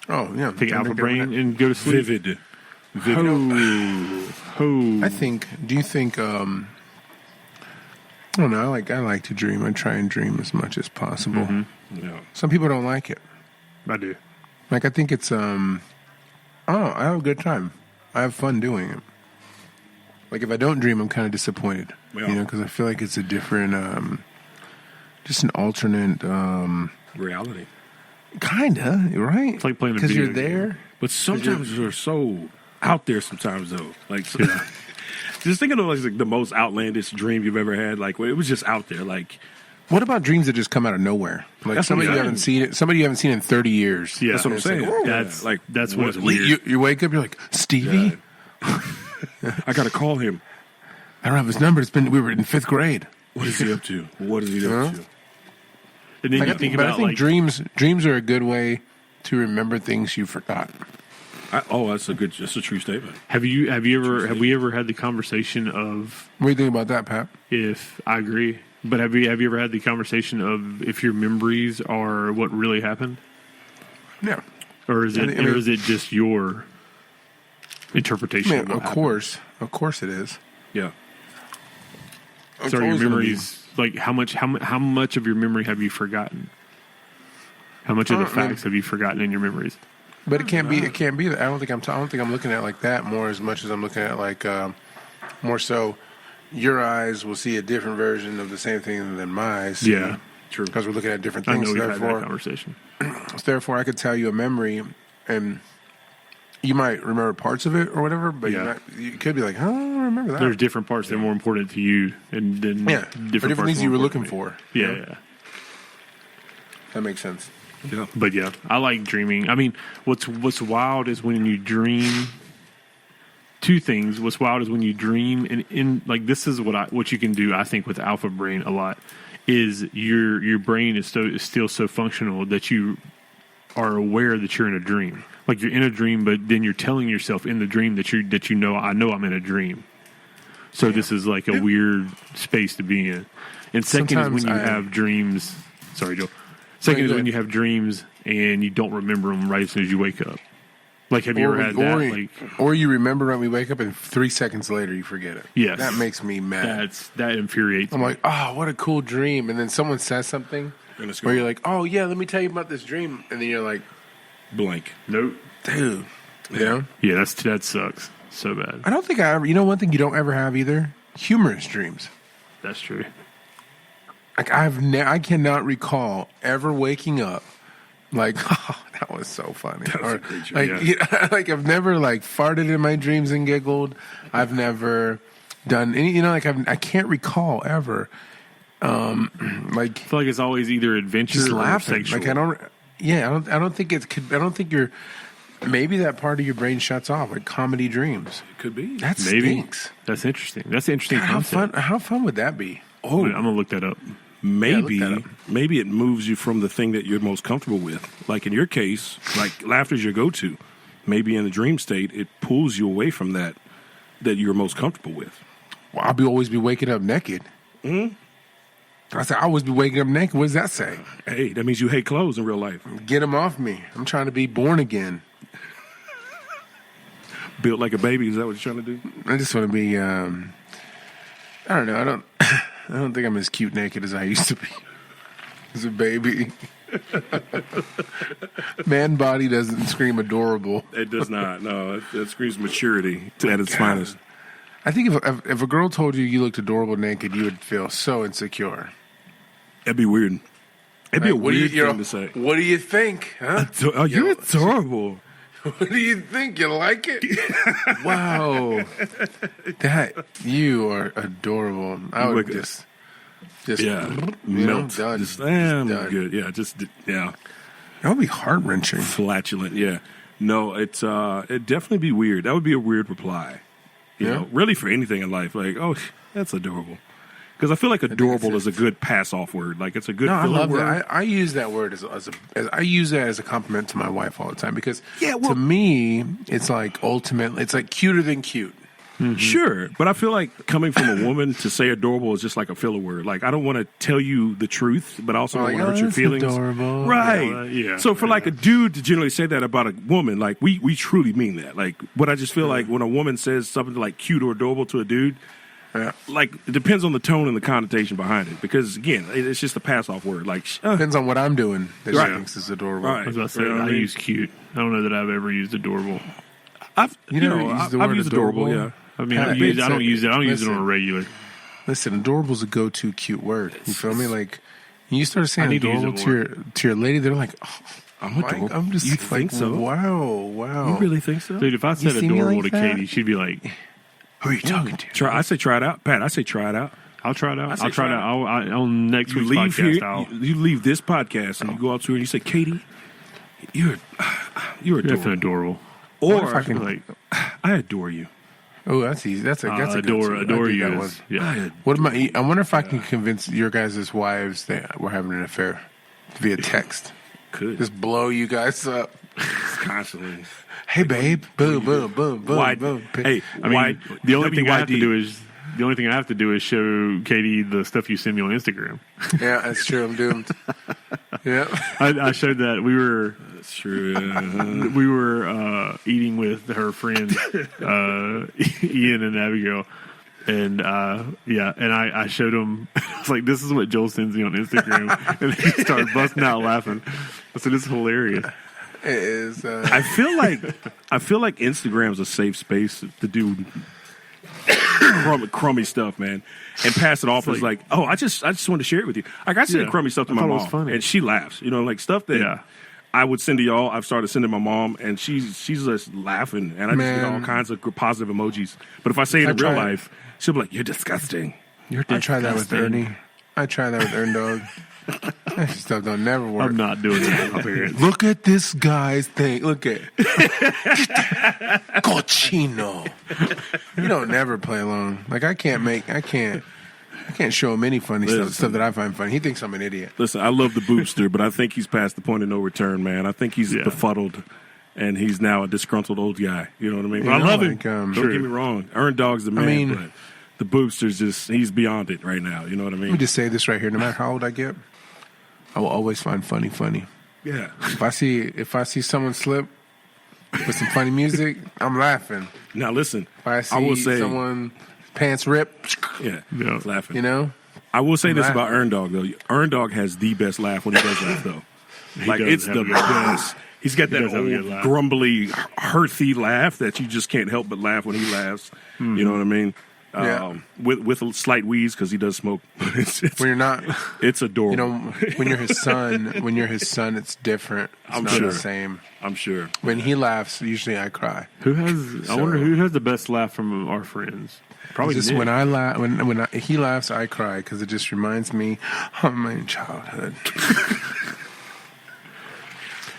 Oh yeah, Take alpha Every brain night. and go to sleep. Vivid. Oh, I think. Do you think? I don't know. I like to dream. I try and dream as much as possible. Yeah. Some people don't like it. I do. Like I think it's I have a good time. I have fun doing it. Like if I don't dream, I'm kind of disappointed. Yeah. You know, because I feel like it's a different, just an alternate, Reality. kinda right. It's like playing a because you're video game. there. But sometimes you're so out there. Sometimes though, like just thinking of like the most outlandish dream you've ever had. Like it was just out there. Like What about dreams that just come out of nowhere? Like That's somebody what you I'm haven't saying. seen it. Somebody you haven't seen in 30 years. Yeah, that's what I'm It's like, saying. oh, That's like that's what- what's weird. You wake up, you're like, Stevie? I gotta call him. I don't have his number. We were in 5th grade. What is he up to? What is he up to? And then Like, you I think think, but I about think like dreams are a good way to remember things you forgot. That's a true statement. have we ever had the conversation of What do you think about that, Pat? if I agree, but have you ever had the conversation of if your memories are what really happened, Yeah. or is it I mean- or is it just your interpretation? I mean, of what of happened? course it is. Yeah. It's So are your always gonna be- memories like how much of your memory have you forgotten? How much of the facts have you forgotten in your memories? But it can't be. It can't be that. I don't think I'm looking at it like that more as much as I'm looking at like more so. Your eyes will see a different version of the same thing than my eyes. Yeah, True. because we're looking at different I things. know we've had that Therefore, conversation. I could tell you a memory, and you might remember parts of it or whatever. But Yeah. you could be like, "Oh, I don't remember that." There's different parts that are more important to you, and then yeah, different parts things more you were important looking to me. for. Yeah, you know? yeah. That makes sense. Yeah. But yeah, I like dreaming. I mean, what's wild is when you dream. Two things. What's wild is when you dream, and in like this is what you can do. I think with alpha brain a lot is your brain is still so functional that you are aware that you're in a dream. Like you're in a dream, but then you're telling yourself in the dream that you know I'm in a dream. So this is like a weird space to be in. And second is when Sometimes you I- have dreams. Sorry, Joe. Second is go when ahead. you have dreams and you don't remember them right as soon as you wake up. Like, have you ever had that? Or you remember when we wake up and 3 seconds later you forget it. Yes. That makes me mad. That infuriates I'm me. like, oh, what a cool dream. And then someone says something And it's where gone. you're like, oh, yeah, let me tell you about this dream. And then you're like, Blank. Nope. dude. You know? Yeah, that sucks so bad. I don't think I ever, one thing you don't ever have either? Humorous dreams. That's true. Like, I cannot recall ever waking up like, oh, that was so funny. was a great dream, like, yeah. like, I've never, like, farted in my dreams and giggled. I've never done any, like, I can't recall ever. Like, I feel like it's always either adventure just or laughing. sexual. Like I don't think it's. I don't think you're. Maybe that part of your brain shuts off, like comedy dreams. It could be. That Maybe. stinks. That's interesting. That's an interesting God, how concept. fun! How fun would that be? Oh, I'm gonna look that up. Maybe, Yeah, look that maybe it moves you from the thing that you're most comfortable with. Like in your case, like laughter's your go-to. Maybe in the dream state, it pulls you away from that you're most comfortable with. Well, I'll always be waking up naked. I said, I always be waking up naked. What does that say? Hey, that means you hate clothes in real life. Get them off me. I'm trying to be born again. Built like a baby. Is that what you're trying to do? I just want to be. I don't know. I don't. I don't think I'm as cute naked as I used to be as a baby. Man body doesn't scream adorable. It does not. No, it screams maturity at its finest. I think if a girl told you you looked adorable naked, you would feel so insecure. That'd be weird. It'd be a Like, what do weird you thing to say. What do you think? Huh? Oh, you're adorable. What do you think? You like it? Wow, that you are adorable. I would Look at- just Yeah, you know, melt. done. Just, Done. good. Yeah, yeah. That would be heart wrenching. Flatulent. Yeah. No, it'd definitely be weird. That would be a weird reply. You Yeah. know, really for anything in life. Like, oh, that's adorable. Because I feel like adorable is a good pass-off word. Like, it's a good No, I filler love word. that. I use that word as I use that as a compliment to my wife all the time because Yeah, well- to me it's like ultimately it's like cuter than cute. Sure, but I feel like coming from a woman to say adorable is just like a filler word. Like, I don't want to tell you the truth, but I also don't Like, want to hurt oh, your that's feelings. adorable. Right. Yeah. So for like a dude to generally say that about a woman, like we truly mean that. Like, what I just feel like when a woman says something like cute or adorable to a dude, Yeah. like it depends on the tone and the connotation behind it. Because again, it's just a pass off word. Like, Depends on what I'm doing that Right. she thinks is adorable. Right. I was about to say, You know what I I mean? use cute. I don't know that I've ever used adorable. I've You never used the I've word used adorable. adorable? Yeah. I mean, Pat, I don't use it. I don't use it on a listen. regular. Listen, adorable is a go-to cute word. You feel me? Like you start saying I need to use adorable it to your lady, they're like, oh, I'm Mike, adorable. I'm just You like, think so? wow. You really think so? Dude, if I said see me adorable like to that? Katie, she'd be like, Who are you talking to? I say try it out, Pat. I say try it out. I'll try it out. say I'll try it try out. On next You week's leave podcast, here. I'll You leave this podcast and you go out to her and you say, Katie, you're definitely adorable. adorable. What if Or I can- Like, I adore you. Oh, that's easy. That's a good adore one. I dig you that is, one. yeah. What am I wonder if I can convince your guys' wives that we're having an affair via text. Could Just blow you guys up. constantly. Hey, babe. Boom, boom, boom, boom, Why? boom. Hey, I mean, the only thing I have to WYD. do is show Katie the stuff you send me on Instagram. Yeah, that's true. I'm doomed. Yeah. I showed that we were That's true. Yeah. we were eating with her friends Ian and Abigail, and and I showed them. I was like, "This is what Joel sends me on Instagram," and they started busting out laughing. I said, "This is hilarious." It is. I feel like Instagram's a safe space to do crummy stuff, man, and pass it off as like, oh, I just wanted to share it with you. Like I send Yeah. crummy stuff to I my thought it was mom, funny. and she laughs. You know, like stuff that Yeah. I would send to y'all. I've started sending my mom, and she's just laughing, and I just get all Man. kinds of positive emojis. But if I say it I in real try- life, she'll be like, "You're disgusting." I try that with disgusting. Ernie. I try that with Ern Dog. That stuff don't never work. I'm not doing that with my parents. Look at this guy's thing. Look at cochino. You don't never play along. Like I can't show him any funny Listen. stuff that I find funny. He thinks I'm an idiot. Listen, I love the boobster, but I think he's past the point of no return, man. I think he's Yeah. befuddled, and he's now a disgruntled old guy. You know what I mean? You But I know, love like, him. Sure. Don't get me wrong. Earn Dog's the man, mean- but the boobster's he's beyond it right now. You know what I Let me mean? just say this right here. No matter how old I get, I will always find funny. Yeah. If I see someone slip with some funny music, I'm laughing. Now listen, If I see will say, someone pants rip, yeah, Yeah. laughing. you know, I will say this laughing. about Earn Dog though. Earn Dog has the best laugh when he does laugh though. Like does it's have the a good laugh. best. He's got that does have a good old laugh. grumbly, hearthy laugh that you just can't help but laugh when he laughs. You know what I mean? Yeah. With a slight wheeze because he does smoke. it's when you're not, it's adorable. you know, when you're his son, it's different. It's I'm not sure. the same. I'm sure. When he laughs, usually I cry. I wonder who has the best laugh from our friends. Probably Just Nick. when I laugh, he laughs, I cry because it just reminds me of my childhood.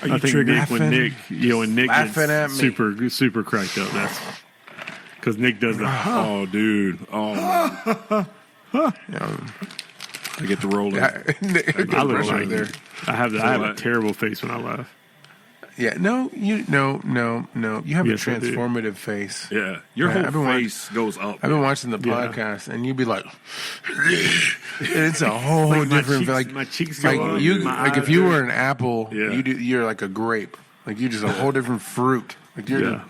Are you I think triggered? Nick, when Nick laughing at gets me. super cracked up, that's because Nick does that. Oh, dude. Oh, man. I get to roll it. I look Right like there. I have a what? terrible face when I laugh. Yeah, no. You have Yes, a I do. transformative face. Yeah. Your Yeah, I've been whole face goes up. I've been watching the Yeah. podcast, and you'd be like, it's a whole Like my different. cheeks- Like my cheeks go like up, you, my like eyes if you do. were an apple, Yeah. you're like a grape. Like you're just a whole different fruit. Like you're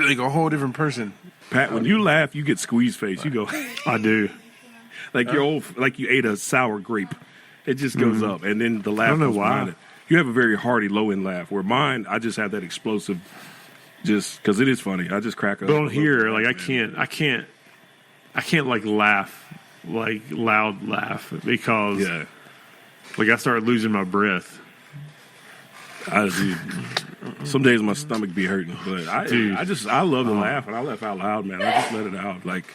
like a whole different person. Pat, when you laugh, you get squeeze face. You go I do. like you're old, like you ate a sour grape. It just goes up, and then the laugh don't know goes why. behind it. You have a very hearty low end laugh. Where mine, I just have that explosive, just because it is funny. I just crack up. But on here, like I can't like laugh, like loud laugh because Yeah, like I start losing my breath. some days my stomach be hurting, but I love to laugh, and I laugh out loud, man. I just let it out. Like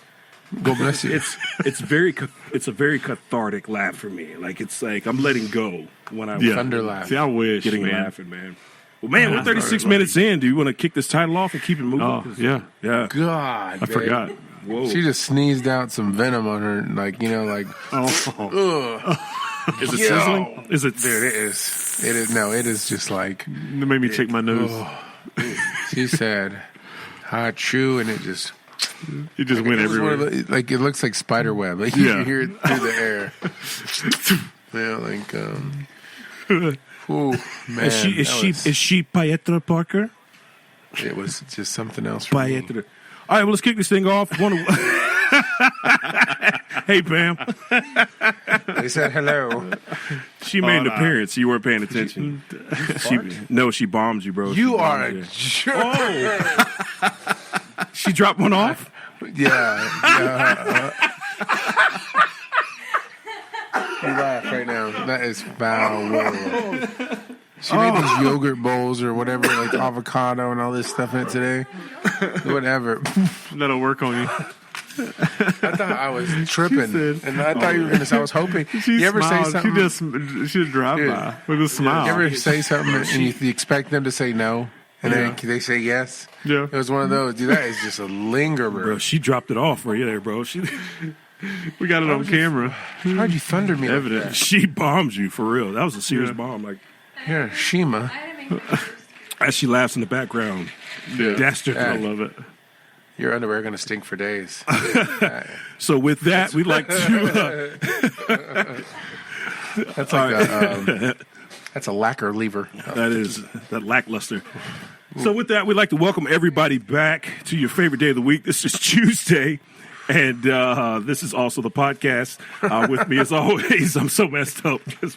God bless you. it's a very cathartic laugh for me. Like it's like I'm letting go when I Yeah. Thunder laugh. See, I wish, getting man. laughing, man. Well, man, we're I 36 started minutes in. Do you want to kick this title off and keep it moving? Oh 'Cause- yeah, yeah. God, I forgot. Whoa. She just sneezed out some venom on her, like like. Oh, Is it Yo. sizzling? Is it? Dude, it is. It is. No, it is just like it made me check my nose. she said, "Hot chew," and it just It just went it was one of everywhere. the- like it looks like spider web. Like Yeah. you hear it through the air. Yeah, like ooh, man. Is she Pietra Parker? It was just something else. For me. Pietra. All right, well, let's kick this thing off. Hey, Pam. They said hello. She made an appearance. You weren't paying attention. She bombed you, bro. She You are bombed a you. jerk. Oh. She dropped one off? Yeah. You laugh right now. That is foul. She made these yogurt bowls or whatever, like avocado and all this stuff in it today. Whatever. That'll work on you. I thought I was tripping, said- and I thought you were going to say I was hoping. She You ever say smiled. something? She just drive Dude. by with a smile. You ever say something and you expect them to say no, and then they say yes? Yeah. It was one of those. Dude, that is just a lingerer. Bro, she dropped it off right there, bro. She We got it on camera. How'd you thunder me? Evident. Like she bombed you for real. That was a serious Yeah. bomb. Like that? Here, Shima. as she laughs in the background. Yeah. Dastardly. I love it. Your underwear going to stink for days. So with that, we'd like to. That's like that's a lacquer lever. That lackluster. So with that, we'd like to welcome everybody back to your favorite day of the week. This is Tuesday, and this is also the podcast. With me, as always, I'm so messed up because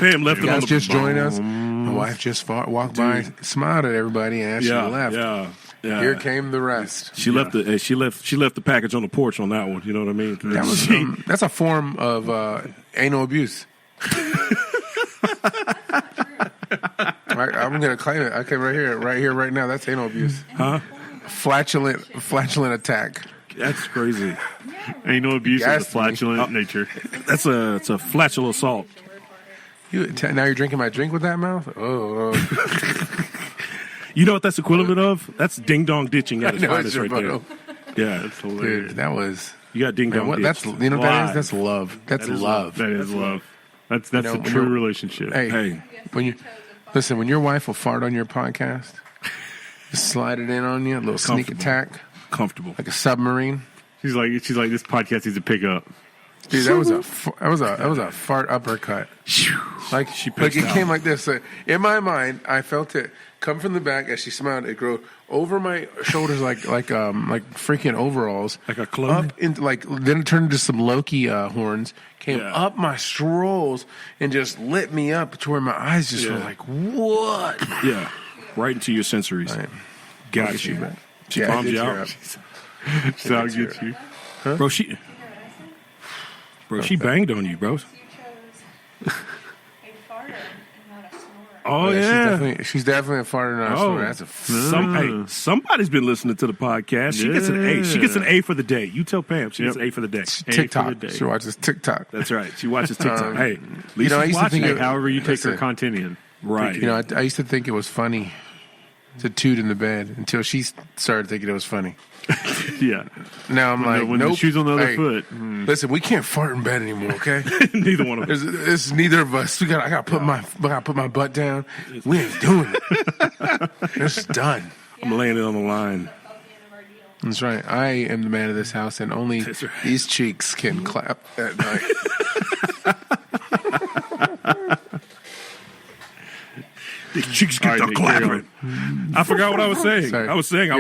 Pam left it on Guys the just joined us. My wife just walked by, smiled at everybody, and she left. Yeah. Here came the rest. She left the package on the porch on that one. You know what I mean? That was that's a form of anal abuse. I'm going to claim it. Okay, right here, right now. That's anal abuse. Huh? Flatulent attack. That's crazy. Ain't no abuse of the Gassed me. flatulent nature. It's a flatulent assault. Now you're drinking my drink with that mouth? Oh. You know what that's equivalent of? That's ding dong ditching at its No, finest right there. Yeah, That's hilarious. Dude, that was. you got ding Man, dong. what, that's ditched. you know what that Live. is? That's love. That's That is love. That is love. That's You know, a when true you're- relationship. Hey, when you listen, when your wife will fart on your podcast, just slide it in on you, a little sneak Comfortable. attack, Comfortable. like a submarine. She's like, this podcast needs to pick up. Dude, that was a fart uppercut. Like She like it pitched came out. like this. In my mind, I felt it come from the back as she smiled. It grew over my shoulders like freaking overalls, Like a cloak? Up into then it turned into some Loki horns. Came Yeah. up my strolls and just lit me up to where my eyes just were Yeah. like, what? Yeah, right into your sensories. Right. Got Look at you. you, man. She Yeah, bombed it you gets out, So I'll get you. bro. She banged on you, bro. You chose a farter and not a snorer. Oh, She's definitely a farter, not a snorer. That's a somebody's been listening to the podcast. She gets an A. She gets an A for the day. You tell Pam she gets an A for the day. TikTok. She watches TikTok. That's right. She watches TikTok. Hey, at least you know, I she's used to watching think it. However you take Listen. her content in. Right. You know, I used to think it was funny to toot in the bed until she started thinking it was funny. Yeah. Now I'm like, when nope. the shoe's on the other Hey, foot. Listen, we can't fart in bed anymore, okay? Neither one of us. This is neither of us. I gotta put my butt down. We ain't doing it. It's done. I'm laying it on the line. That's right. I am the man of this house, and only That's right. these cheeks can clap at night. The chicks get All the right, Nick, carry clapping. I forgot what I was saying. Sorry. I was saying I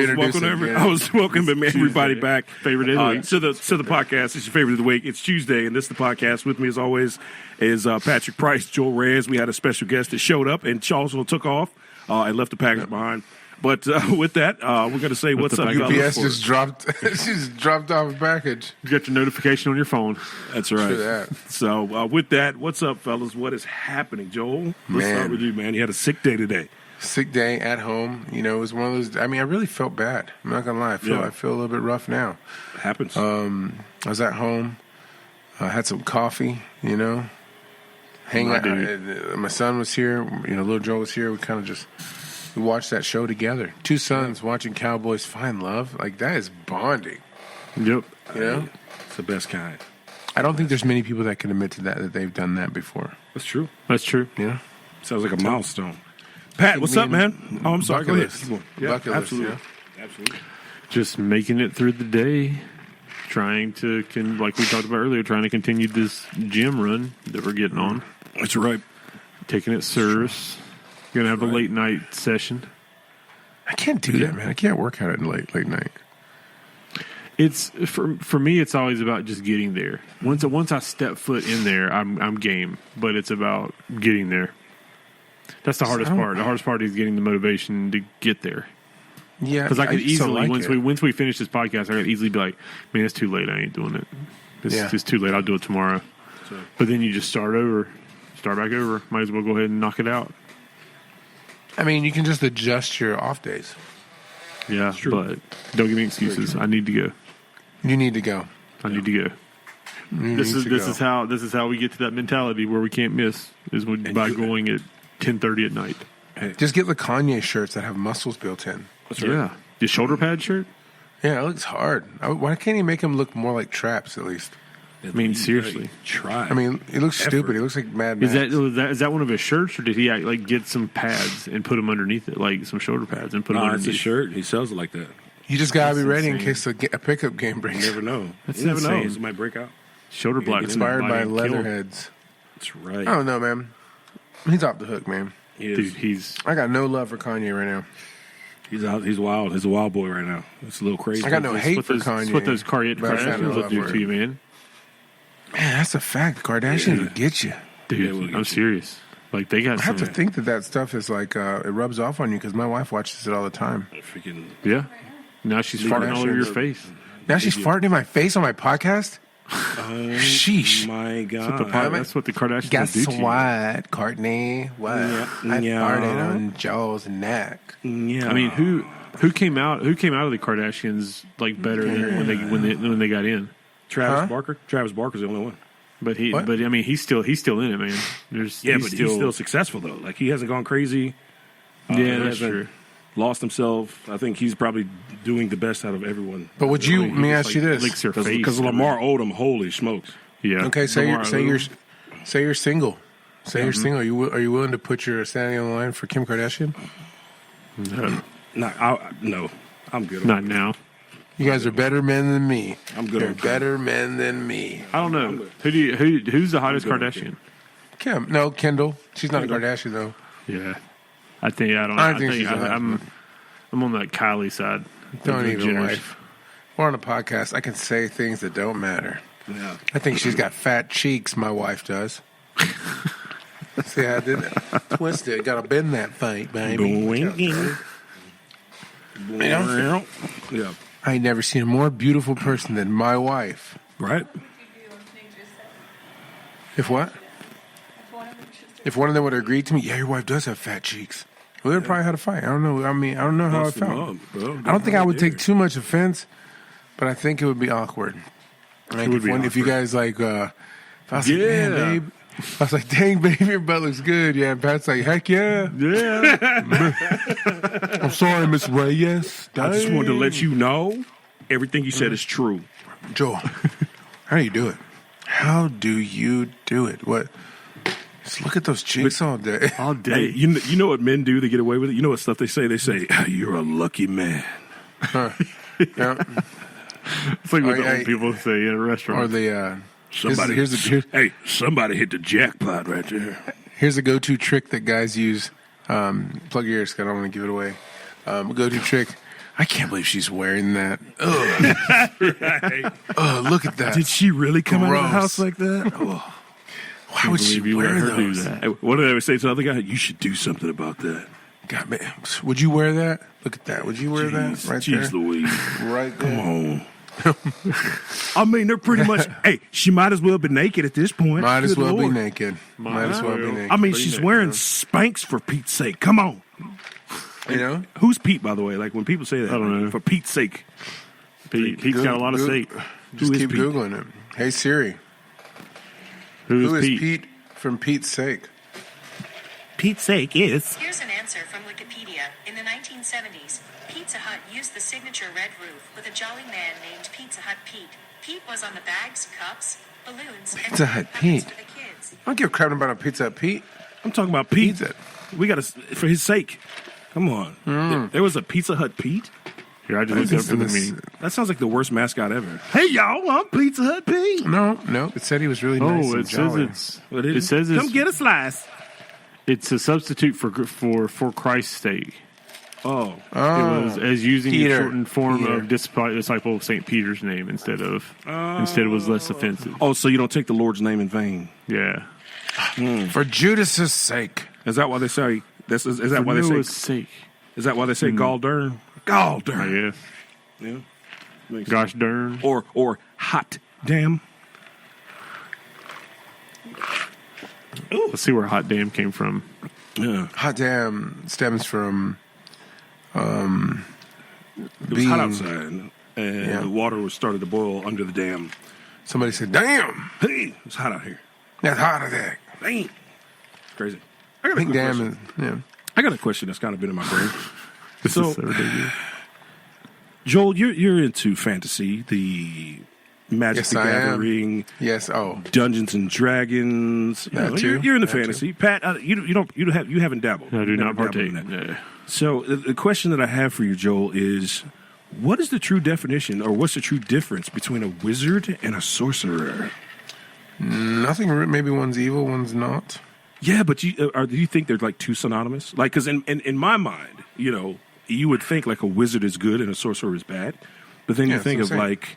was welcoming everybody back. Favorite of the week. to the podcast. It's your favorite of the week. It's Tuesday, and this is the podcast. With me, as always, is Patrick Price, Joel Reyes. We had a special guest that showed up, and Charlesville took off and left the package behind. But with that, we're going to say what's the up. You package gotta look UPS for it. just dropped. She just dropped off a package. You got your notification on your phone. That's right. Look at that. So with that, what's up, fellas? What is happening, Joel? Let's Man. start with you, man. You had a sick day today. Sick day at home. You know, it was one of those. I mean, I really felt bad. I'm not gonna lie. I feel a little bit rough now. It happens. I was at home. I had some coffee. You know, hang out. My son was here. You know, little Joe was here. We kind of just we watched that show together. Two sons watching Cowboys find love. Like that is bonding. Yep. You know, It's the best kind. I don't think there's many people that can admit to that they've done that before. That's true. That's true. You know. Sounds like a milestone. Pat, what's up, man? Oh, I'm sorry. Go ahead. Bucket Keep going. list. Yeah, Bucket list, absolutely. yeah. Absolutely. Just making it through the day. Trying to, like we talked about earlier, trying to continue this gym run that we're getting on. That's right. Taking it serious. Gonna have a late night session. I can't do that, man. I can't work out at late night. It's for me. It's always about just getting there. Once I step foot in there, I'm game. But it's about getting there. That's the hardest part. The hardest part is getting the motivation to get there. Yeah, Because I could just don't easily like it. once we finish this podcast, I could easily be like, man, it's too late. I ain't doing it. It's too late. I'll do it tomorrow. But then you just start back over. Might as well go ahead and knock it out. I mean, you can just adjust your off days. Yeah, true. but don't give me excuses. I need to go. You need to go. I need to go. This is how we get to that mentality where we can't miss is by going at 10:30 at night. Just get the Kanye shirts that have muscles built in. That's right. Yeah, your shoulder pad shirt. Yeah, it looks hard. Why can't he make him look more like Traps at least? I mean, seriously. Try. I mean, he looks stupid. He looks like Mad Max. Is that one of his shirts, or did he like get some pads and put them underneath it, like some shoulder pads, and put them it's underneath? a shirt. He sells it like that. You just gotta be ready in insane. case a pickup game You breaks. never know. That's You never know. insane. It might break out. Shoulder black. Inspired by Somebody killed. Leatherheads. That's right. I don't know, man. He's off the hook, man. He is. Dude, he's I got no love for Kanye right now. He's out. He's wild. He's a wild boy right now. It's a little crazy. I got no hate what for those, Kanye. it's what those Kardashians but I got no will love do for to you, him. man. Man, that's a fact. Kardashians will get you. Dude, Yeah, we'll get I'm you. serious. Like they got I have some. to think that stuff is like it rubs off on you because my wife watches it all the time. Freaking. Yeah. Now she's farting all over your Kardashians. face. Now she's farting in my face on my podcast. Sheesh. My God. That's what the Kardashians Guess will do to you. what, Courtney? What? I Yeah. farted on Joel's neck. Yeah. I mean, who came out of the Kardashians like better than when they got in? Travis Huh? Barker. Travis Barker's the only one. But What? I mean, he's still in it, man. But he's still successful though. Like he hasn't gone crazy. yeah, He that's hasn't true. Lost himself. I think he's probably doing the best out of everyone. But would you? He Let me just, ask you this. licks her face. Because Lamar Odom, holy smokes. Yeah. Okay, say Lamar you're Odom. single. Say you're single. Are you willing to put your sanity on the line for Kim Kardashian? No, I'm good. Not now. You guys are better men than me. I'm good You're on Kim. better men than me. I don't know. Who's the hottest good on Kardashian? Kim, no, Kendall. She's not a Kardashian though. Yeah. I think I don't. I I think think she's a I'm on that Kylie side. Don't The even, Jenners. wife. We're on a podcast. I can say things that don't matter. Yeah. I think she's got fat cheeks. My wife does. See, I did twist it. Got to bend that fight, baby. Yeah. I ain't never seen a more beautiful person than my wife. Right. If what? If one of if one of them would have agreed to me, yeah, your wife does have fat cheeks, we would have probably had a fight. I don't know. I mean, I don't know how I Bust 'em felt. up, bro. I don't think I would There. take too much offense, but I think it would be awkward. Like would be if you awkward. guys like, if I was like, man, Yeah. babe, I was like, dang, babe, your butt looks good. Yeah, and Pat's like, heck yeah. Yeah. I'm sorry, Miss Reyes. I just wanted to let you know everything you said is true. Joel, how do you do it? How do you do it? What? Just look at those cheeks all day. All Hey, day. you know what men do to get away with it? You know what stuff they say? They say, "You're a lucky man." Yeah. It's like what Oh, the yeah. old people say in a restaurant. Or the Somebody, hey, somebody hit the jackpot right there. here's a go-to trick that guys use. Plug your ears, 'cause I don't want to give it away. Go-to trick. I can't believe she's wearing that. Ugh. Oh, look at that. Did she really come out of the Gross. house like that? Oh. Why would she believe you let wear her do those? that. Hey, what did I ever say to the other guy? You should do something about that. God, man. Would you wear that? Look at that. Would you wear that right Jeez there? Louise. Right Come there. on. I mean, they're pretty much. Hey, she might as well be naked at this point. Might as Good well be Lord. naked. Might as well be naked. I mean, Pretty she's naked, wearing yeah. Spanx for Pete's sake. Come on. You know? Who's Pete, by the way? Like when people say that, I don't know. for Pete's sake. Pete's got a lot of sake. Just Who is keep Pete? Googling it. Hey, Siri. Who Who is is Pete? Pete from Pete's sake? Pete's sake is. Here's an answer from Wikipedia. In the 1970s, Pizza Hut used the signature red roof with a jolly man named Pizza Hut Pete. Pete was on the bags, cups, balloons, and Pizza Hut puppets Pete. for the kids. I don't give a crap about a Pizza Hut Pete. I'm talking about Pete. Pete. We got to, for his sake. Come on. There was a Pizza Hut Pete? Here, I just looked it up for the meeting. That sounds like the worst mascot ever. Hey, y'all, I'm Pizza Hut Pete. No, it said he was really nice Oh, and it says jolly. it's. What It is says Come it's. get a slice. It's a substitute for Christ's sake. Oh. It was as using Peter. the shortened form Peter. of disciple of Saint Peter's name instead it was less offensive. Oh, so you don't take the Lord's name in vain. Yeah. For Judas's sake. Is that why they say, is that For why they Noah's say, sake. is that why they say Gall Dern? Gall I Dern. guess. Yeah. Makes Gosh darn. or hot damn. Let's see where hot damn came from. Yeah. Hot damn stems from It was being, hot outside, and the water was started to boil under the dam. somebody said, damn, Hey, it's hot out here. that's hot attack. Damn. It's crazy. I got I a think quick damn question. is, yeah. I got a question that's kind of been in my brain. This So- is so ridiculous. Joel, you're into fantasy, the Magic Yes, the I am. Gathering, Yes, oh. Dungeons and Dragons. You That know, too. you're into That too. fantasy. Pat, you haven't dabbled. I do You've not never dabbled partake. in that. Yeah. So the question that I have for you, Joel, is what is the true definition, or what's the true difference between a wizard and a sorcerer? Nothing, maybe one's evil, one's not. Yeah, but do you think they're like two synonymous? Like, because in my mind, you would think like a wizard is good and a sorcerer is bad, but then Yeah, you think of that's what I'm saying. like,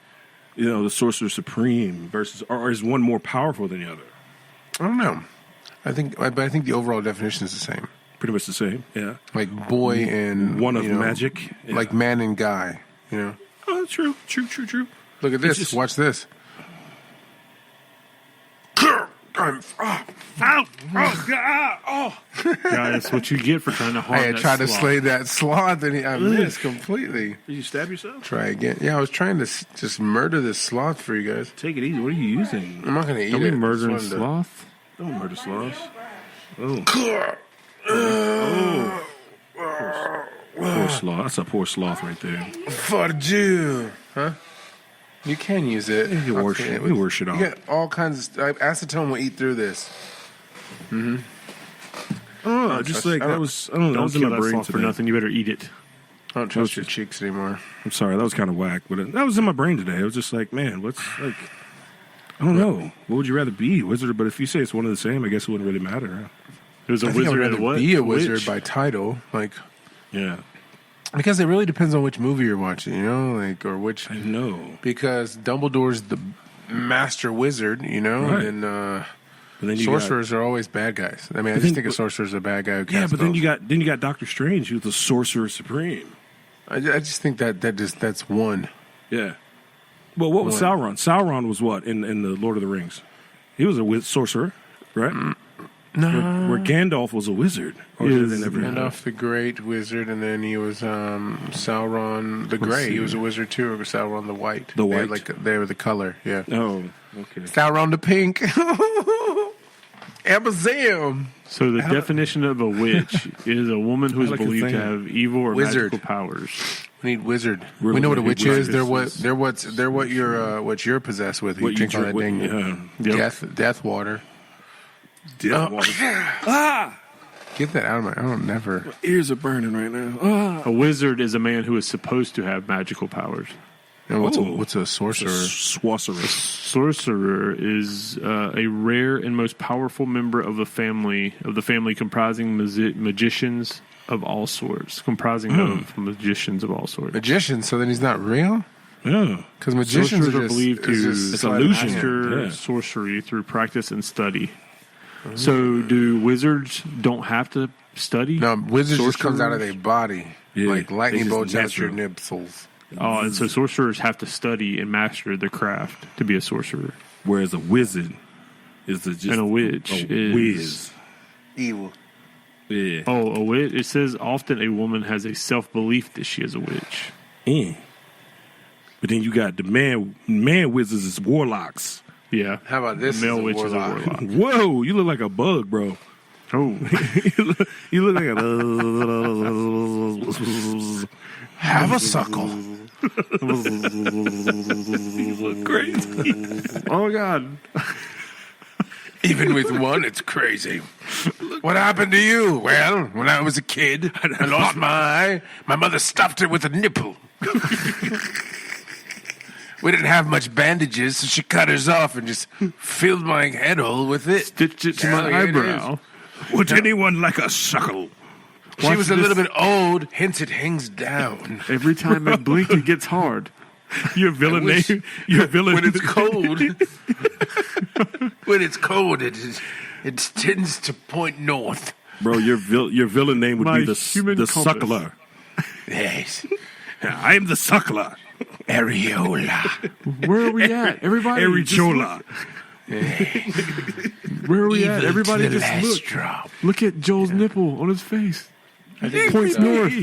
the sorcerer supreme versus, or is one more powerful than the other? I don't know. But I think the overall definition is the same. Pretty much the same. Yeah. Like boy and One of magic. Yeah. like man and guy. Oh, true. Look at this. just- Watch this. Ow! Oh God! Oh! Yeah, that's what you get for trying to harm I that tried to sloth. slay that sloth and I missed completely. Did you stab yourself? Try again. Yeah, I was trying to just murder this sloth for you guys. Take it easy. What are you using? I'm not going to eat Don't it. be murdering Just wanted sloth. Don't murder sloths. Poor sloth. That's a poor sloth right there. to- For you. Huh? You can use it. You wash it. We wash it You off. get all kinds of stuff. Acetone will eat through this. Oh, just like that was. I don't know. That Don't was in kill my that brain sloth for today. nothing. You better eat it. I don't trust your cheeks anymore. I'm sorry. That was kind of whack, but that was in my brain today. I was just like, man, what's like? I don't know. What would you rather be, wizard? But if you say it's one of the same, I guess it wouldn't really matter. It was a I think I'd wizard rather and what? be a wizard Witch. by title. Like, Yeah, because it really depends on which movie you're watching, or which. I know. Because Dumbledore's the master wizard, Right. and But then you sorcerers are always bad guys. I mean, I But just then- think a sorcerer is a bad guy who Got, yeah, casts but then spells. you got Doctor Strange, who's the sorcerer supreme. I just think that's one. Yeah. Well, what was One. Sauron? Sauron was what in the Lord of the Rings? He was a sorcerer, right? where Gandalf was a wizard. Or did they never? Gandalf the Great Wizard, and then he was Sauron the Gray. He was a wizard too, or Sauron the White. The They had, White? they were the color, yeah. Oh, okay. Sauron the Pink. Amazam. So the definition of a witch is a woman who is I like a believed to thing. have evil or Wizard. magical powers. We need wizard. We're we know what a looking witch at is. wizards. They're what you're possessed with. What You drink all that what- dang Yep. death water. Death water. Ah, Get that out of my. I don't never. ears are burning right now. Ah. A wizard is a man who is supposed to have magical powers. And what's Oh. what's a sorcerer? Sorcerer. Sorcerer is a rare and most powerful member of the family comprising magicians of all sorts. Magician. So then he's not real. Yeah. Because magicians Sorcerers are are just, believed to It's illusion. master Yeah. sorcery through practice and study. So, do wizards don't have to study? No, wizards just comes out of Sorcerers? their body Yeah, like they lightning just bolts out your natural. nipples. Oh, and so sorcerers have to study and master the craft to be a sorcerer. Whereas a wizard is just And a witch a is- whiz. Evil. Yeah. Oh, a witch. It says often a woman has a self belief that she is a witch. Yeah. But then you got the man wizards is warlocks. Yeah. How about this? Male is a witch is a warlock. warlock. Whoa, you look like a bug, bro. Oh, You look like a. Have a suckle. You look great. oh my God! Even with one, it's crazy. What happened to you? Well, when I was a kid, I lost my eye. My mother stuffed it with a nipple. We didn't have much bandages, so she cut hers off and just filled my head hole with it. Stitched it to my There it eyebrow. Would anyone like a suckle? She was a this. little bit old, hence it hangs down. Every time I blink, it gets hard. Your villain wish- name. Your villain. When it's cold, it tends to point north. Bro, your villain name would My be the human compass. suckler. Yes, I am the suckler. areola. Where are we at? Everybody, Erichola. where are we at? Evil Everybody, to the just last look. drop. Look at Joel's nipple on his face. think Points so. north.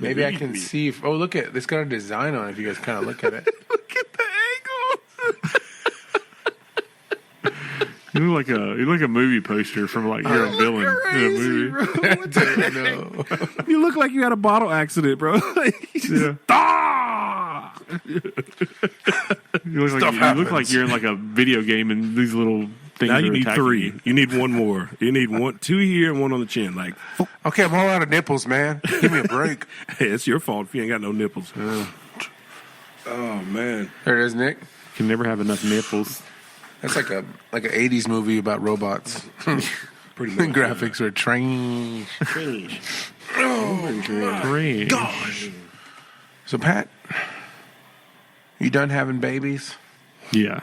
Maybe I can see. If, oh, look at it's got a design on it. If you guys kind of look at it, Look at the angle. You look like a movie poster from like you're a villain in a movie. I don't know. You look like you had a bottle accident, bro. Yeah. Ah! You look like Stuff you look happens. like you're in like a video game and these little things Now are you need attacking 3. you. You need one more. You need 2 here and 1 on the chin. Like, Okay, I'm all out of nipples, man. Give me a break. hey, it's your fault if you ain't got no nipples. Oh man. There it is, Nick. Can never have enough nipples. That's like an '80s movie about robots. Pretty The much. graphics are trash. Great. So, Pat, you done having babies? Yeah.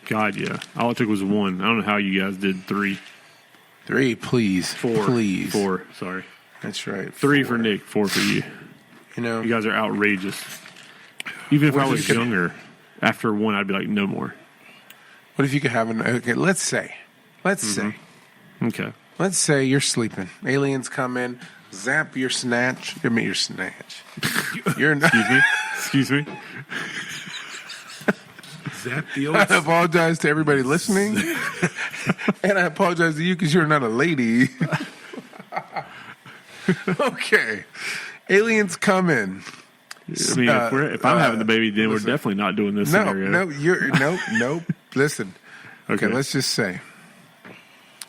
God, yeah. All it took was 1. I don't know how you guys did 3. 3, please. 4. Please. 4. Sorry. That's right. 3 4. for Nick. 4 for you. You know, You guys are outrageous. Even if What I if was you could- younger, after 1, I'd be like, no more. what if you could have an? Okay, let's say Okay. you're sleeping. Aliens come in, zap your snatch. I mean, your snatch. You're not. Excuse me. Zap the I old apologize to everybody listening, and I apologize to you because you're not a lady. Okay, aliens come in. I mean, if I'm having the baby, then listen. we're definitely not doing this No, scenario. no, nope. Listen. Okay, let's just say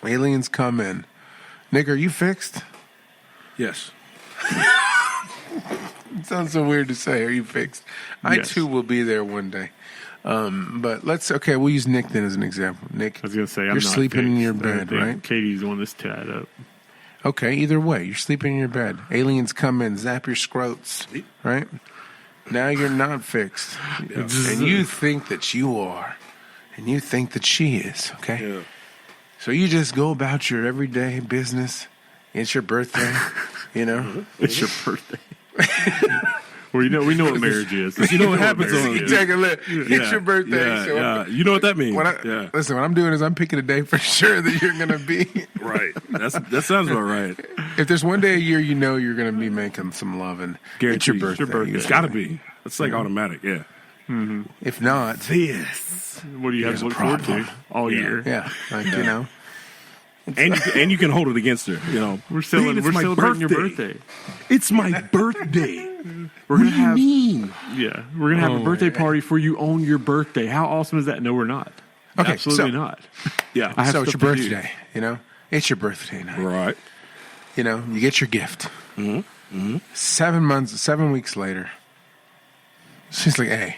aliens come in. Nick, are you fixed? Yes. It sounds so weird to say. Are you fixed? I Yes. too will be there one day. But we'll use Nick then as an example. Nick, I was going to say, I'm you're not sleeping in fixed. your I bed, think right? Katie's the one that's tied up. Okay, either way, you're sleeping in your bed. Aliens come in, zap your scrotes, right? Now you're not fixed. And you think that you are. And you think that she is, okay? Yeah. So you just go about your everyday business. It's your birthday, you know? It's your birthday. we know what marriage is. You know what happens on You take a look. It's your birthday. Yeah, so yeah. You know what that means. Yeah. Listen, what I'm doing is I'm picking a day for sure that you're going to be. Right. That sounds about right. If there's one day a year you know you're going to be making some loving, it's your Guaranteed. birthday. It's got to be. It's like automatic. Yeah. If not, This. What do you have to look forward to all year? yeah, like, you know. And you can hold it against her. You know. We're Babe, it's my celebrating your birthday. It's my birthday. We're What gonna do you have mean? yeah, we're gonna have a birthday party for you on your birthday. How awesome is that? No, we're not. Okay, Absolutely so- not. Yeah. I have So it's your stuff to do. birthday, you know? It's your birthday night. Right. You know, you get your gift. Mm-hmm. 7 weeks later, she's like, hey,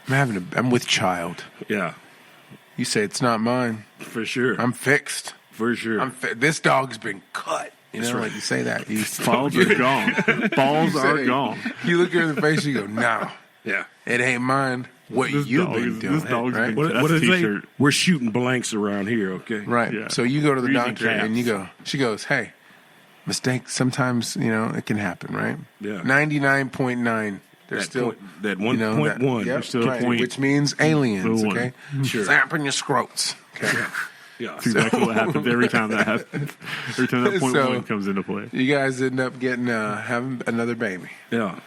I'm with child. Yeah. You say it's not mine. For sure. I'm fixed. For sure. This dog's been cut. You know, right. like you say that. You, Balls are gone. Balls are say- gone. You look her in the face, you go, no, yeah. it ain't mine. What This you've dog been is- doing, this dog's right? been- What, That's what a is it? t-shirt. We're shooting blanks around here, okay? Right. Yeah. So you go to the Freezing doctor craps. and you go, she goes, hey, mistake, sometimes, you know, it can happen, right? Yeah. 99.9. There's That still, point- that you know, 1.1. Yep, There's still a right, point. which means aliens, The one. okay? Sure. Zapping your scrotes. Okay. Yeah. That's exactly what happens every time that happens. Every time that point So- one comes into play. You guys end up getting, having another baby. Yeah.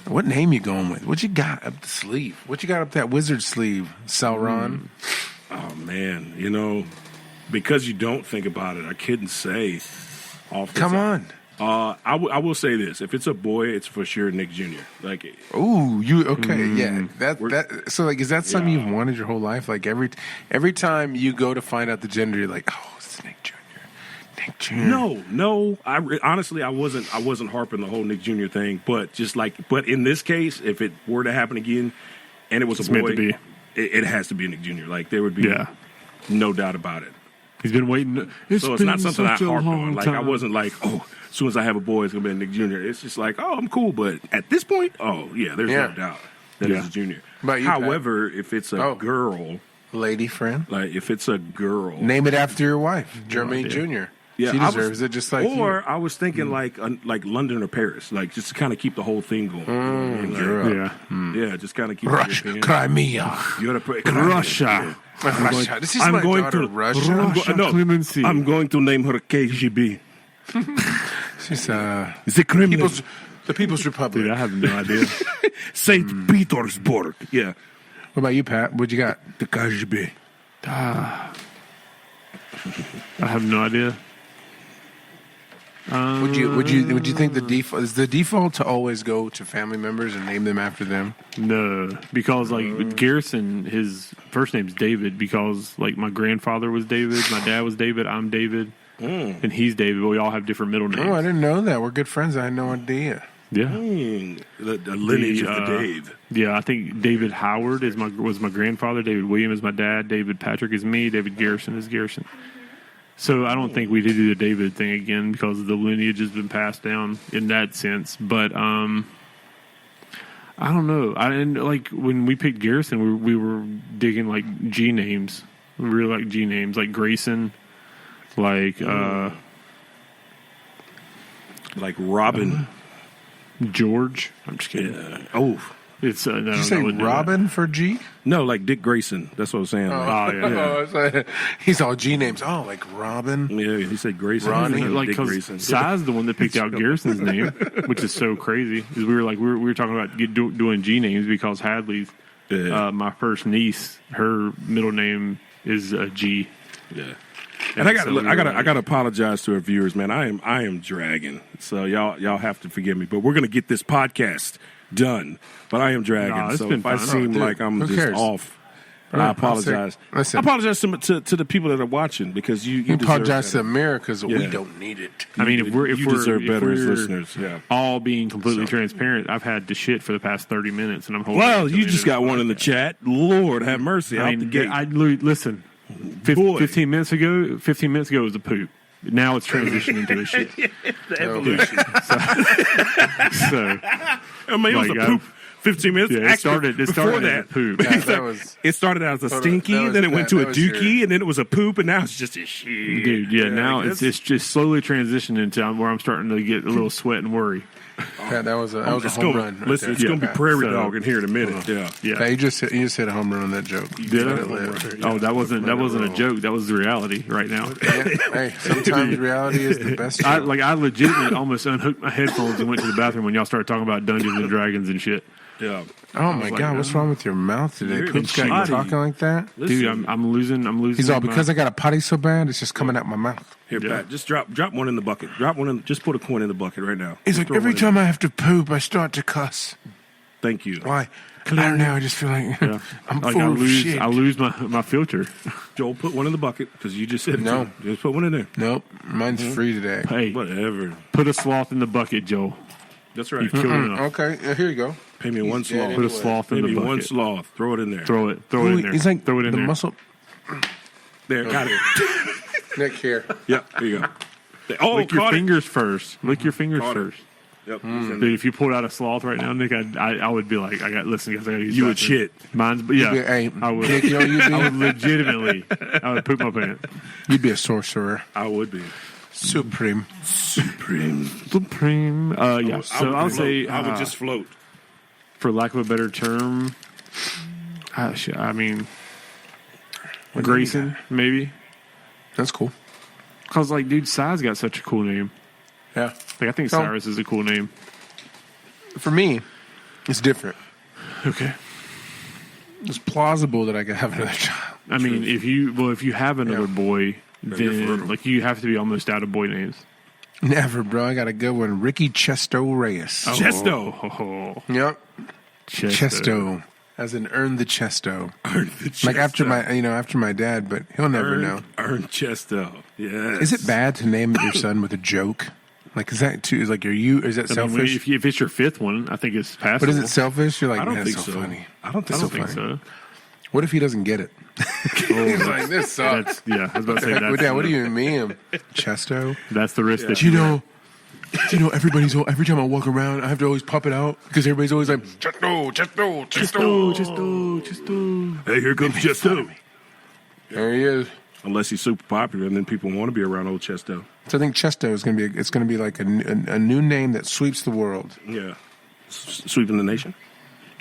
What name you going with? What you got up the sleeve? What you got up that wizard sleeve, Sauron? Oh, man. You know, because you don't think about it, I couldn't say. Off the Come top. on. I will say this: if it's a boy, it's for sure Nick Jr. Like, Ooh, you okay? Yeah, We're- that. So, like, is that something Yeah. you've wanted your whole life? Like every time you go to find out the gender, you're like, oh, it's Nick Jr. Nick Jr. no. Honestly, I wasn't harping the whole Nick Jr. thing, but in this case, if it were to happen again, and it was It's a boy, meant to be. It has to be Nick Jr. Like, there would be Yeah. no doubt about it. He's been waiting. So it's been not something I such a harped long on. Like, I time. wasn't like, oh, as soon as I have a boy, it's gonna be a Nick Jr. It's just like, oh, I'm cool, but at this point, oh yeah, there's Yeah. no doubt that Yeah. it's a junior. About you, Pat? However, if it's a Oh. girl, lady friend. like if it's a girl, Name it after your wife, Jermaine idea. Jr. yeah, she I was- deserves it just like or you. I was thinking like London or Paris, like just to kind of keep the whole thing going. Europe. Yeah. Yeah, just kind of keep Russia, it. Crimea, You gotta pray. Russia. Russia. This is I'm my going daughter, to Russia. Russia. Clemency. I'm going to name her KGB. She's The Kremlin, the People's Republic. Dude, I have no idea. Saint Petersburg. Yeah, What about you, Pat? What you got? the KGB. I have no idea. Would you think the default is the default to always go to family members and name them after them? No, because like with Garrison, his first name's David because like my grandfather was David, my dad was David, I'm David, and he's David. But we all have different middle names. Oh, I didn't know that. We're good friends. I had no idea. Yeah, The lineage of the Dave. yeah. I think David Howard was my grandfather. David William is my dad. David Patrick is me. David Garrison is Garrison. So I don't think we did do the David thing again because the lineage has been passed down in that sense. But I don't know. And like when we picked Garrison, we were digging like G names. We really like G names, like Grayson, like Like Robin. George. I'm just kidding. Oh. It's no, Did you say Robin for G? No, like Dick Grayson. That's what I was saying. Like, Oh yeah. Oh, it's he's all G names. Oh, like Robin. yeah, he said Grayson. Ronnie. I was Like thinking Dick because Grayson. Si's the one that picked out Garrison's name, which is so crazy. Is we were talking about doing G names because Hadley's Yeah. my first niece, her middle name is G. Yeah. And I so we were gotta like- apologize to our viewers, man. I am dragging, so y'all have to forgive me. But we're gonna get this podcast done. But I am dragging, Nah, it's so been if I fine. seem Dude, like I'm who just cares? off, Right, I I'm apologize. sick. Listen. I apologize to the people that are watching because you You deserve apologize to better. America because we Yeah. don't need it. I mean, if You deserve better as listeners. Yeah. all being completely transparent, I've had to shit for the past 30 minutes, and I'm holding. Well, it till you the just end of got this one in the podcast. chat. Lord have mercy, I out the mean, gate. listen. Boy. 15 minutes ago, it was a poop. Now it's transitioned into a shit. The evolution. So I mean, it was Like, a poop 15 minutes. Yeah, it Actually, started before as a that, poop. Yeah, that was- it started out as a Hold on, stinky, that was- then it went to that a was your- dookie, and then it was a poop, and now it's just a shit. Dude, yeah, now like it's just slowly transitioning into where I'm starting to get a little sweat and worry. Pat, that was a It's home gonna, run. right listen, there. it's going to be Pat. prairie So- dog in here in a minute. Yeah. Yeah. Pat, you just hit a home run on that joke. Did Let I? it live. Oh, that wasn't a joke. That was the reality right now. Yeah. Hey, sometimes reality is the best. I joke. legitimately almost unhooked my headphones and went to the bathroom when y'all started talking about Dungeons and Dragons and shit. Yeah. Oh my like, God, what's wrong with your mouth today? You're Poop's got you shoddy. talking like that. Listen, Dude, I'm losing. He's all my- because I got a potty so bad, it's just coming out my mouth. here, Yeah. Pat, just drop one in the bucket. Drop one in. Just put a coin in the bucket right now. He's Just like, throw every one in. time I have to poop, I start to cuss. Thank you, Why? I don't know. I just feel like Yeah. I'm Like full I of shit. lose my filter. Joel. Put one in the bucket because you just said it No. to me. Just put one in there. Nope, mine's free today. Hey, Whatever. put a sloth in the bucket, Joel. That's right. You've killed enough. Okay, here you go. Pay me one He's dead sloth. Put a anyway. sloth in Pay the me bucket. one sloth. Throw it in there. Throw it in there. He's like throw it in the there. muscle There, got it. neck here. Yep, there you go. Oh, Lick your caught it. fingers first. Lick your fingers Caught it. first. Yep. Dude, if you pulled out a sloth right now, Nick, I would be like, listen, guys, I gotta use You the would bathroom. shit. Mine's, yeah, Hey, I would. Nick, you know what you'd I would be? legitimately, I would poop my pants. You'd be a sorcerer. I would be. Supreme. Supreme. Supreme. Yeah. So I'll say, I would just float. for lack of a better term, I mean, Grayson, maybe. That's cool. Because, like, dude, Cy's got such a cool name. Yeah. Like, I think So- Cyrus is a cool name. For me, it's different. Okay. It's plausible that I could have another child. I mean, if you have another Yeah. boy, you're fertile. then, like, you have to be almost out of boy names. Never, bro. I got a good one. Ricky Chesto Reyes. Chesto. Oh, Yep. Chesto. Chesto. As in earn the Chesto. Like after my dad, but he'll never know. Earn Chesto. Yeah. Is it bad to name your son with a joke? Like, is that too? Is like, is that I mean, selfish? if it's your fifth one, I think it's passable. But is it selfish? You're like, I don't man, think that's so. funny. I don't I think don't so. think so. What if he doesn't get it? He's like, this sucks. That's, yeah, I was about to say Well, that's, Dad, what do you mean, Chesto? that's the risk that Do you know, every time I walk around, I have to always pop it out because everybody's always like, Chesto, Chesto, Chesto. Chesto. Hey, here comes Chesto. There he is. Unless he's super popular, and then people want to be around old Chesto. So I think Chesto is going to be, it's going to be like a new name that sweeps the world. Yeah. Sweeping the nation.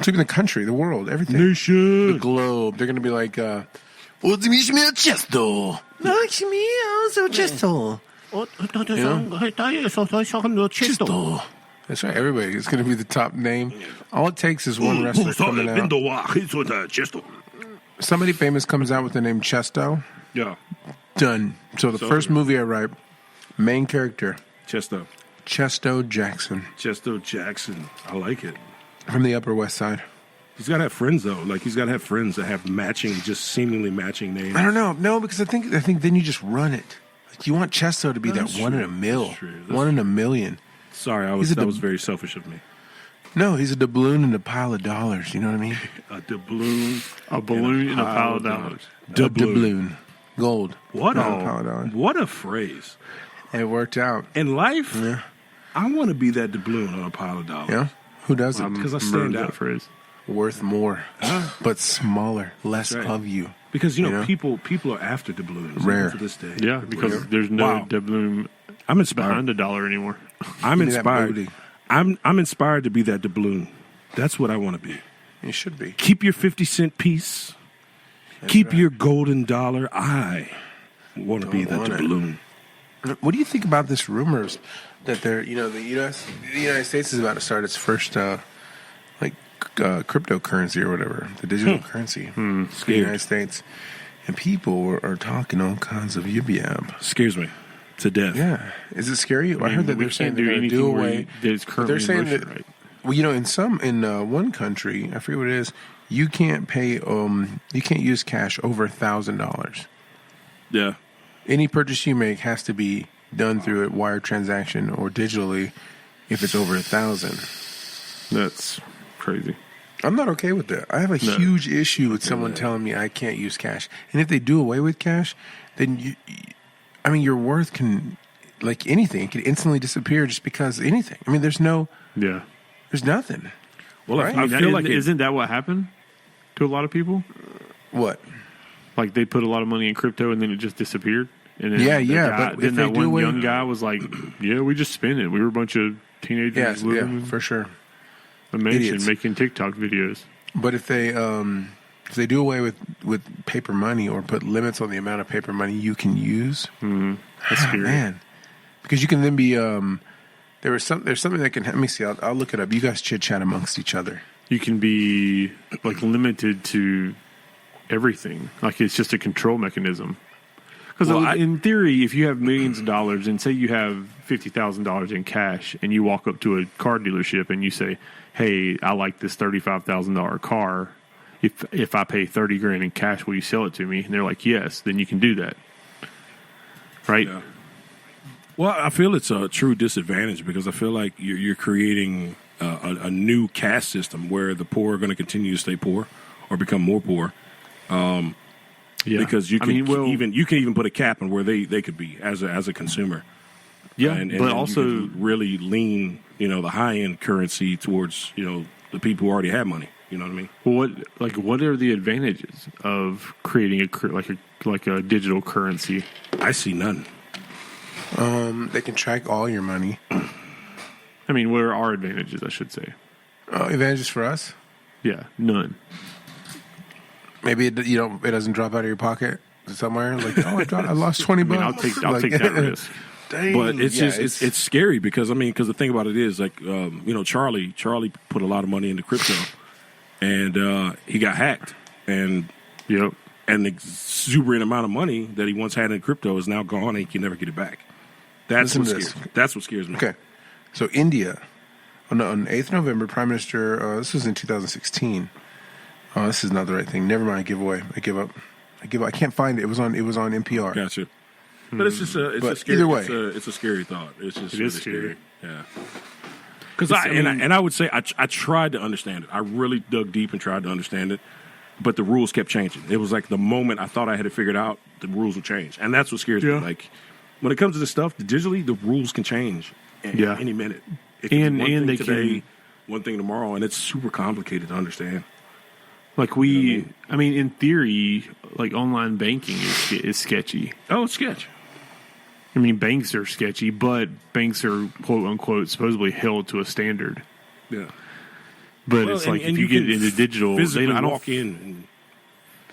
Sweeping the country, the world, everything. Nation. The globe. They're going to be like, Chesto. Chesto. That's right, everybody. It's going to be the top name. All it takes is one wrestler coming out. Chesto. Somebody famous comes out with the name Chesto. Yeah. Done. So the first movie I write, main character, Chesto. Chesto Jackson Chesto Jackson. I like it. from the Upper West Side. He's got to have friends, though. Like, he's got to have friends that have matching, just seemingly matching names. I don't know. No, because I think then you just run it. Like you want Chesto to be That's that one in true. a mil, That's true. one in a million. Sorry, He's a that was very selfish of me. No, he's a doubloon in a pile of dollars. You know what I mean? A doubloon. A balloon in a pile of dollars. Doubloon, gold. What Not a pile of dollars. what a phrase. And it worked out. In life, Yeah. I want to be that doubloon on a pile of dollars. Yeah. Who doesn't? Because I Remember stand that out. phrase. Worth more, but smaller, less That's right. of you. Because, you know, know? people are after doubloons. Rare. To this day. Yeah, because Rare. there's no Wow. doubloon I'm inspired. behind a dollar anymore. I'm Give me that inspired. booty. I'm inspired to be that doubloon. That's what I want to be. You should be. Keep your 50-cent piece. Keep right. your golden dollar. I want to be that want it. doubloon. What do you think about this rumors that the United States is about to start its first cryptocurrency or whatever, the digital currency for the Scared. United States, and people are talking all kinds of yib. Scares me to death. Yeah, is it scary? I heard that we they're saying can't they're do going to anything do where away. that's currently They're saying motion, that right? well, in one country, I forget what it is. You can't pay. You can't use cash over $1,000. Yeah. Any purchase you make has to be done through a wire transaction or digitally. If it's over 1,000, That's crazy. I'm not okay with that. I have a huge issue with someone telling me I can't use cash. And if they do away with cash, then your worth can, like anything, can instantly disappear just because anything. I mean, there's Yeah. nothing. Well, Right. I feel like isn't that what happened to a lot of people? What? Like they put a lot of money in crypto and then it just disappeared. And then Yeah, the yeah, guy- but then if they that do one away- young guy was like, "Yeah, we just spent it. We were a bunch of teenagers Yes, living yeah, for sure. in a mansion idiots. making TikTok videos." But if they do away with paper money or put limits on the amount of paper money you can use, That's scary. man, because you can then be there's something that can, let me see, I'll look it up. You guys chit chat amongst each other. You can be like limited to everything. Like it's just a control mechanism. Because Well, in theory, if you have millions of dollars and say you have $50,000 in cash and you walk up to a car dealership and you say, "Hey, I like this $35,000 car. If I pay 30 grand in cash, will you sell it to me?" And they're like, "Yes." Then you can do that, right? Yeah. Well, I feel it's a true disadvantage because I feel like you're creating a new caste system where the poor are going to continue to stay poor or become more poor. Yeah. Because you can well, you can even put a cap on where they could be as a consumer. yeah, and but then also you can really lean the high end currency towards the people who already have money. You know what I mean? well, what are the advantages of creating a digital currency? I see none. They can track all your money. I mean, what are our advantages? I should say. Advantages for us? Yeah, none. Maybe it doesn't drop out of your pocket somewhere. Like, I lost $20. I mean, I'll take that risk. Dang. But it's Yeah, just it's scary because the thing about it is like Charlie put a lot of money into crypto, and he got hacked, and Yep. the exuberant amount of money that he once had in crypto is now gone, and he can never get it back. That's Listen what to this. scares me. That's what scares me. Okay. So India, on 8th November, Prime Minister, this was in 2016. Oh, this is not the right thing. Never mind. I give away. I give up. I can't find it. It was on NPR. Gotcha. But it's just a But scary. either way. It's a scary thought. It's just It really is scary. Yeah. Because I would say I tried to understand it. I really dug deep and tried to understand it, but the rules kept changing. It was like the moment I thought I had it figured out, the rules would change, and that's what scares Yeah. me. Like when it comes to this stuff, digitally, the rules can change Yeah. any minute. It can And- be one and thing they today, can- one thing tomorrow, and it's super complicated to understand. Like I mean, in theory, like online banking is sketchy. Oh, it's sketch. I mean, banks are sketchy, but banks are quote unquote supposedly held to a standard. Yeah. But Well, it's like and if you get can into digital, physically I don't. walk in. And,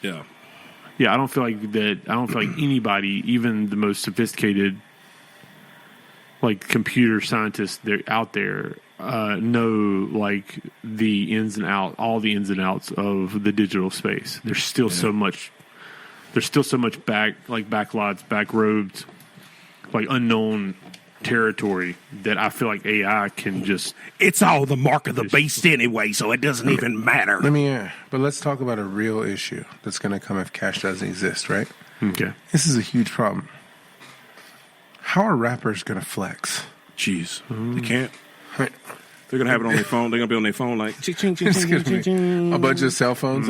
yeah. Yeah, I don't feel like that. I don't feel like anybody, even the most sophisticated, like computer scientists out there, know like the ins and outs, all the ins and outs of the digital space. There's still so much. There's still so much backlots, back roads, like unknown territory that I feel like AI can just. It's all the mark of the beast anyway, so it doesn't even matter. But let's talk about a real issue that's going to come if cash doesn't exist, right? Okay. This is a huge problem. How are rappers going to flex? Jeez, they can't. They're gonna have it on their phone. They're gonna be on their phone like ching, ching, ching, It's ching, gonna ching, be ching. a bunch of cell phones.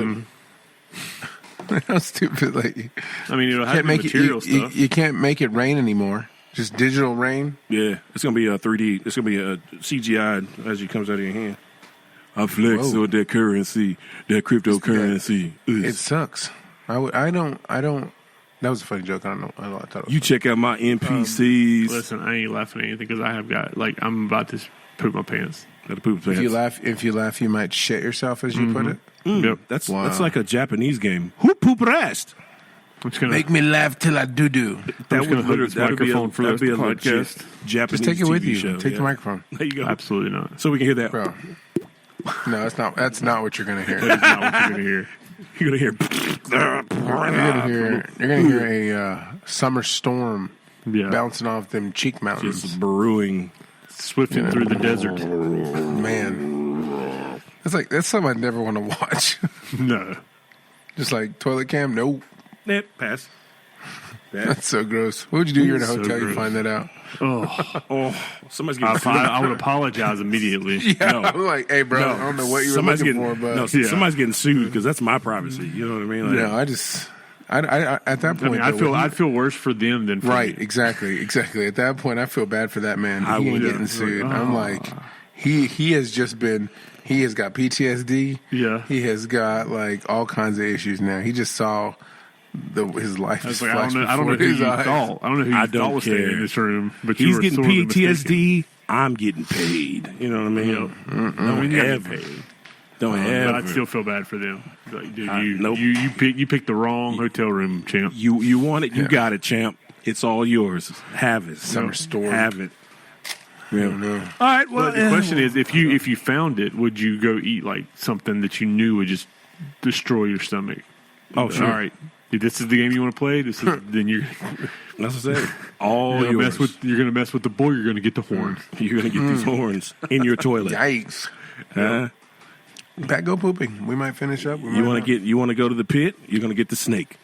Like, how stupid! Like, I mean, it'll have can't the make it. material You, stuff. you can't make it rain anymore. Just digital rain. Yeah, it's gonna be a 3D. It's gonna be a CGI as it comes out of your hand. I flex Whoa. with that currency, that cryptocurrency. It sucks. I don't. That was a funny joke. I don't know. I thought it was You check out my NPCs. Listen, I ain't laughing at anything because I have got I'm about to poop my pants. Gotta poop If you laugh, you might shit yourself, as you put it. Yep. That's Wow. that's like a Japanese game. Who poop rest? I'm just gonna Make me laugh till I do. I'm just gonna hook this microphone for the rest of the legit podcast. Japanese Just take it with TV you. show. Take yeah. the microphone, There you go. Absolutely not. So we can hear that. bro. No, that's not. That's not what you're gonna hear. That's not what you're gonna hear. You're gonna hear. You're gonna hear a summer storm Yeah. bouncing off them cheek mountains. Just brewing. Swifting through the desert. Man, that's something I'd never want to watch. No. Just like toilet cam. Nope, Nah, pass. that's so gross. What would you do? You're in a So hotel. You gross. find that out. Oh, Oh, somebody's getting I would apologize immediately. Yeah, No. I'm like, hey, bro. I don't know what you were somebody's looking getting, for, but no, Yeah. somebody's getting sued because that's my privacy. You know what I mean? Like, no, I at that I point, mean, though, I'd feel worse for them than for right, me. exactly. At that point, I feel bad for that man. I He ain't would, getting yeah. sued. I'm like, he has just been He has got PTSD. Yeah. He has got like all kinds of issues now. He just saw his life I was just like, flash I don't know before who his you eyes. thought. I don't know who you I thought don't was staying care. in this room, but you He's were getting sorely mistaken. PTSD. I'm getting paid. You know what I mean? I mean, you ever. got paid. Don't But ever. I'd still feel bad for them. Like, dude, Nope. you picked the wrong hotel room, champ. You want it, you got it, champ. It's all yours. Have it. Summer story. Have it. Yeah. No. All right. Well, But the question is, if you found it, would you go eat like something that you knew would just destroy your stomach? Oh, sure. All right, dude, this is the game you want to play. This is then you're that's what I said. All gonna yours. you're gonna mess with the boy. You're gonna get the horns. You're gonna get these horns in your toilet. Yikes. Huh? Pat, go pooping. We might finish up. You want to go to the pit? You're gonna get the snake.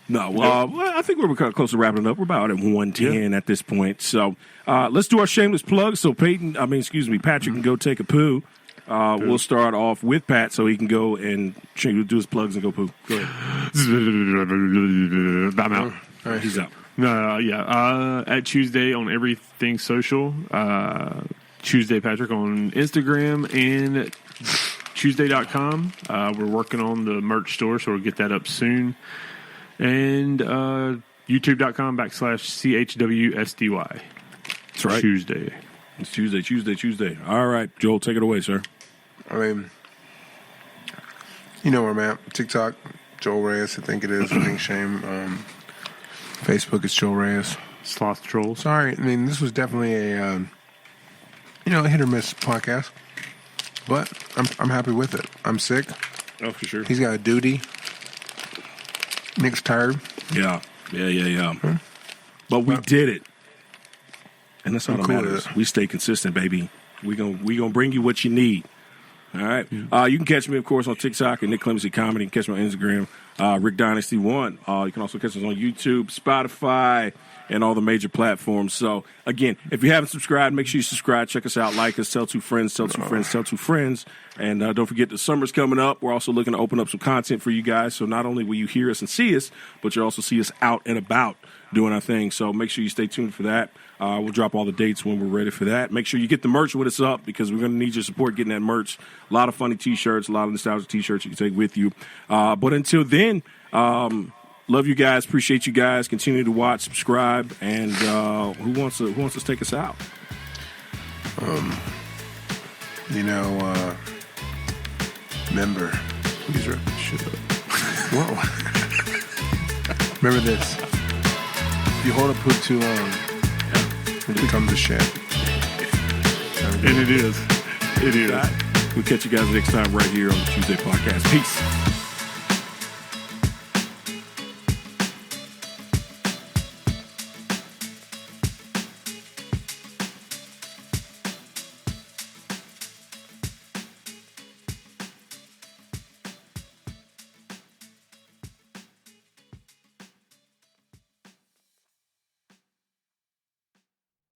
No, well, I think we're kind of close to wrapping it up. We're about at 110 at this point. So let's do our shameless plug. So Patrick can go take a poo. We'll start off with Pat so he can go and do his plugs and go poo. Go ahead. I'm out. All right. He's out. At Tuesday on everything social. Tuesday Patrick on Instagram and Tuesday.com. We're working on the merch store, so we'll get that up soon. And YouTube.com/CHWSDY. That's right. Tuesday. It's Tuesday. All right, Joel, take it away, sir. I mean, you know where I'm at. TikTok, Joel Reyes, I think it is. I think Shame. Facebook is Joel Reyes. Sloth Trolls. Sorry, I mean, this was definitely a hit or miss podcast, but I'm happy with it. I'm sick. Oh, for sure. He's got a duty. Nick's tired. Yeah. But we did it, and that's all I'm that cool with matters. it. We stay consistent, baby. We gonna bring you what you need. All right. You can catch me, of course, on TikTok at Nick Clemency Comedy. You can catch me on Instagram, Rick Dynasty 1. You can also catch us on YouTube, Spotify, and all the major platforms. So, again, if you haven't subscribed, make sure you subscribe. Check us out. Like us. Tell two friends. Tell two friends. Tell two friends. And don't forget the summer's coming up. We're also looking to open up some content for you guys. So not only will you hear us and see us, but you'll also see us out and about doing our thing. So make sure you stay tuned for that. We'll drop all the dates when we're ready for that. Make sure you get the merch with us up because we're going to need your support getting that merch. A lot of funny T-shirts, a lot of nostalgic T-shirts you can take with you. But until then, love you guys. Appreciate you guys. Continue to watch, subscribe, and who wants to take us out? Remember. Please shut up. Whoa. Remember this. If you hold a poop too long, it becomes a shit. And it is. It is. We'll catch you guys next time right here on the Tuesday Podcast. Peace.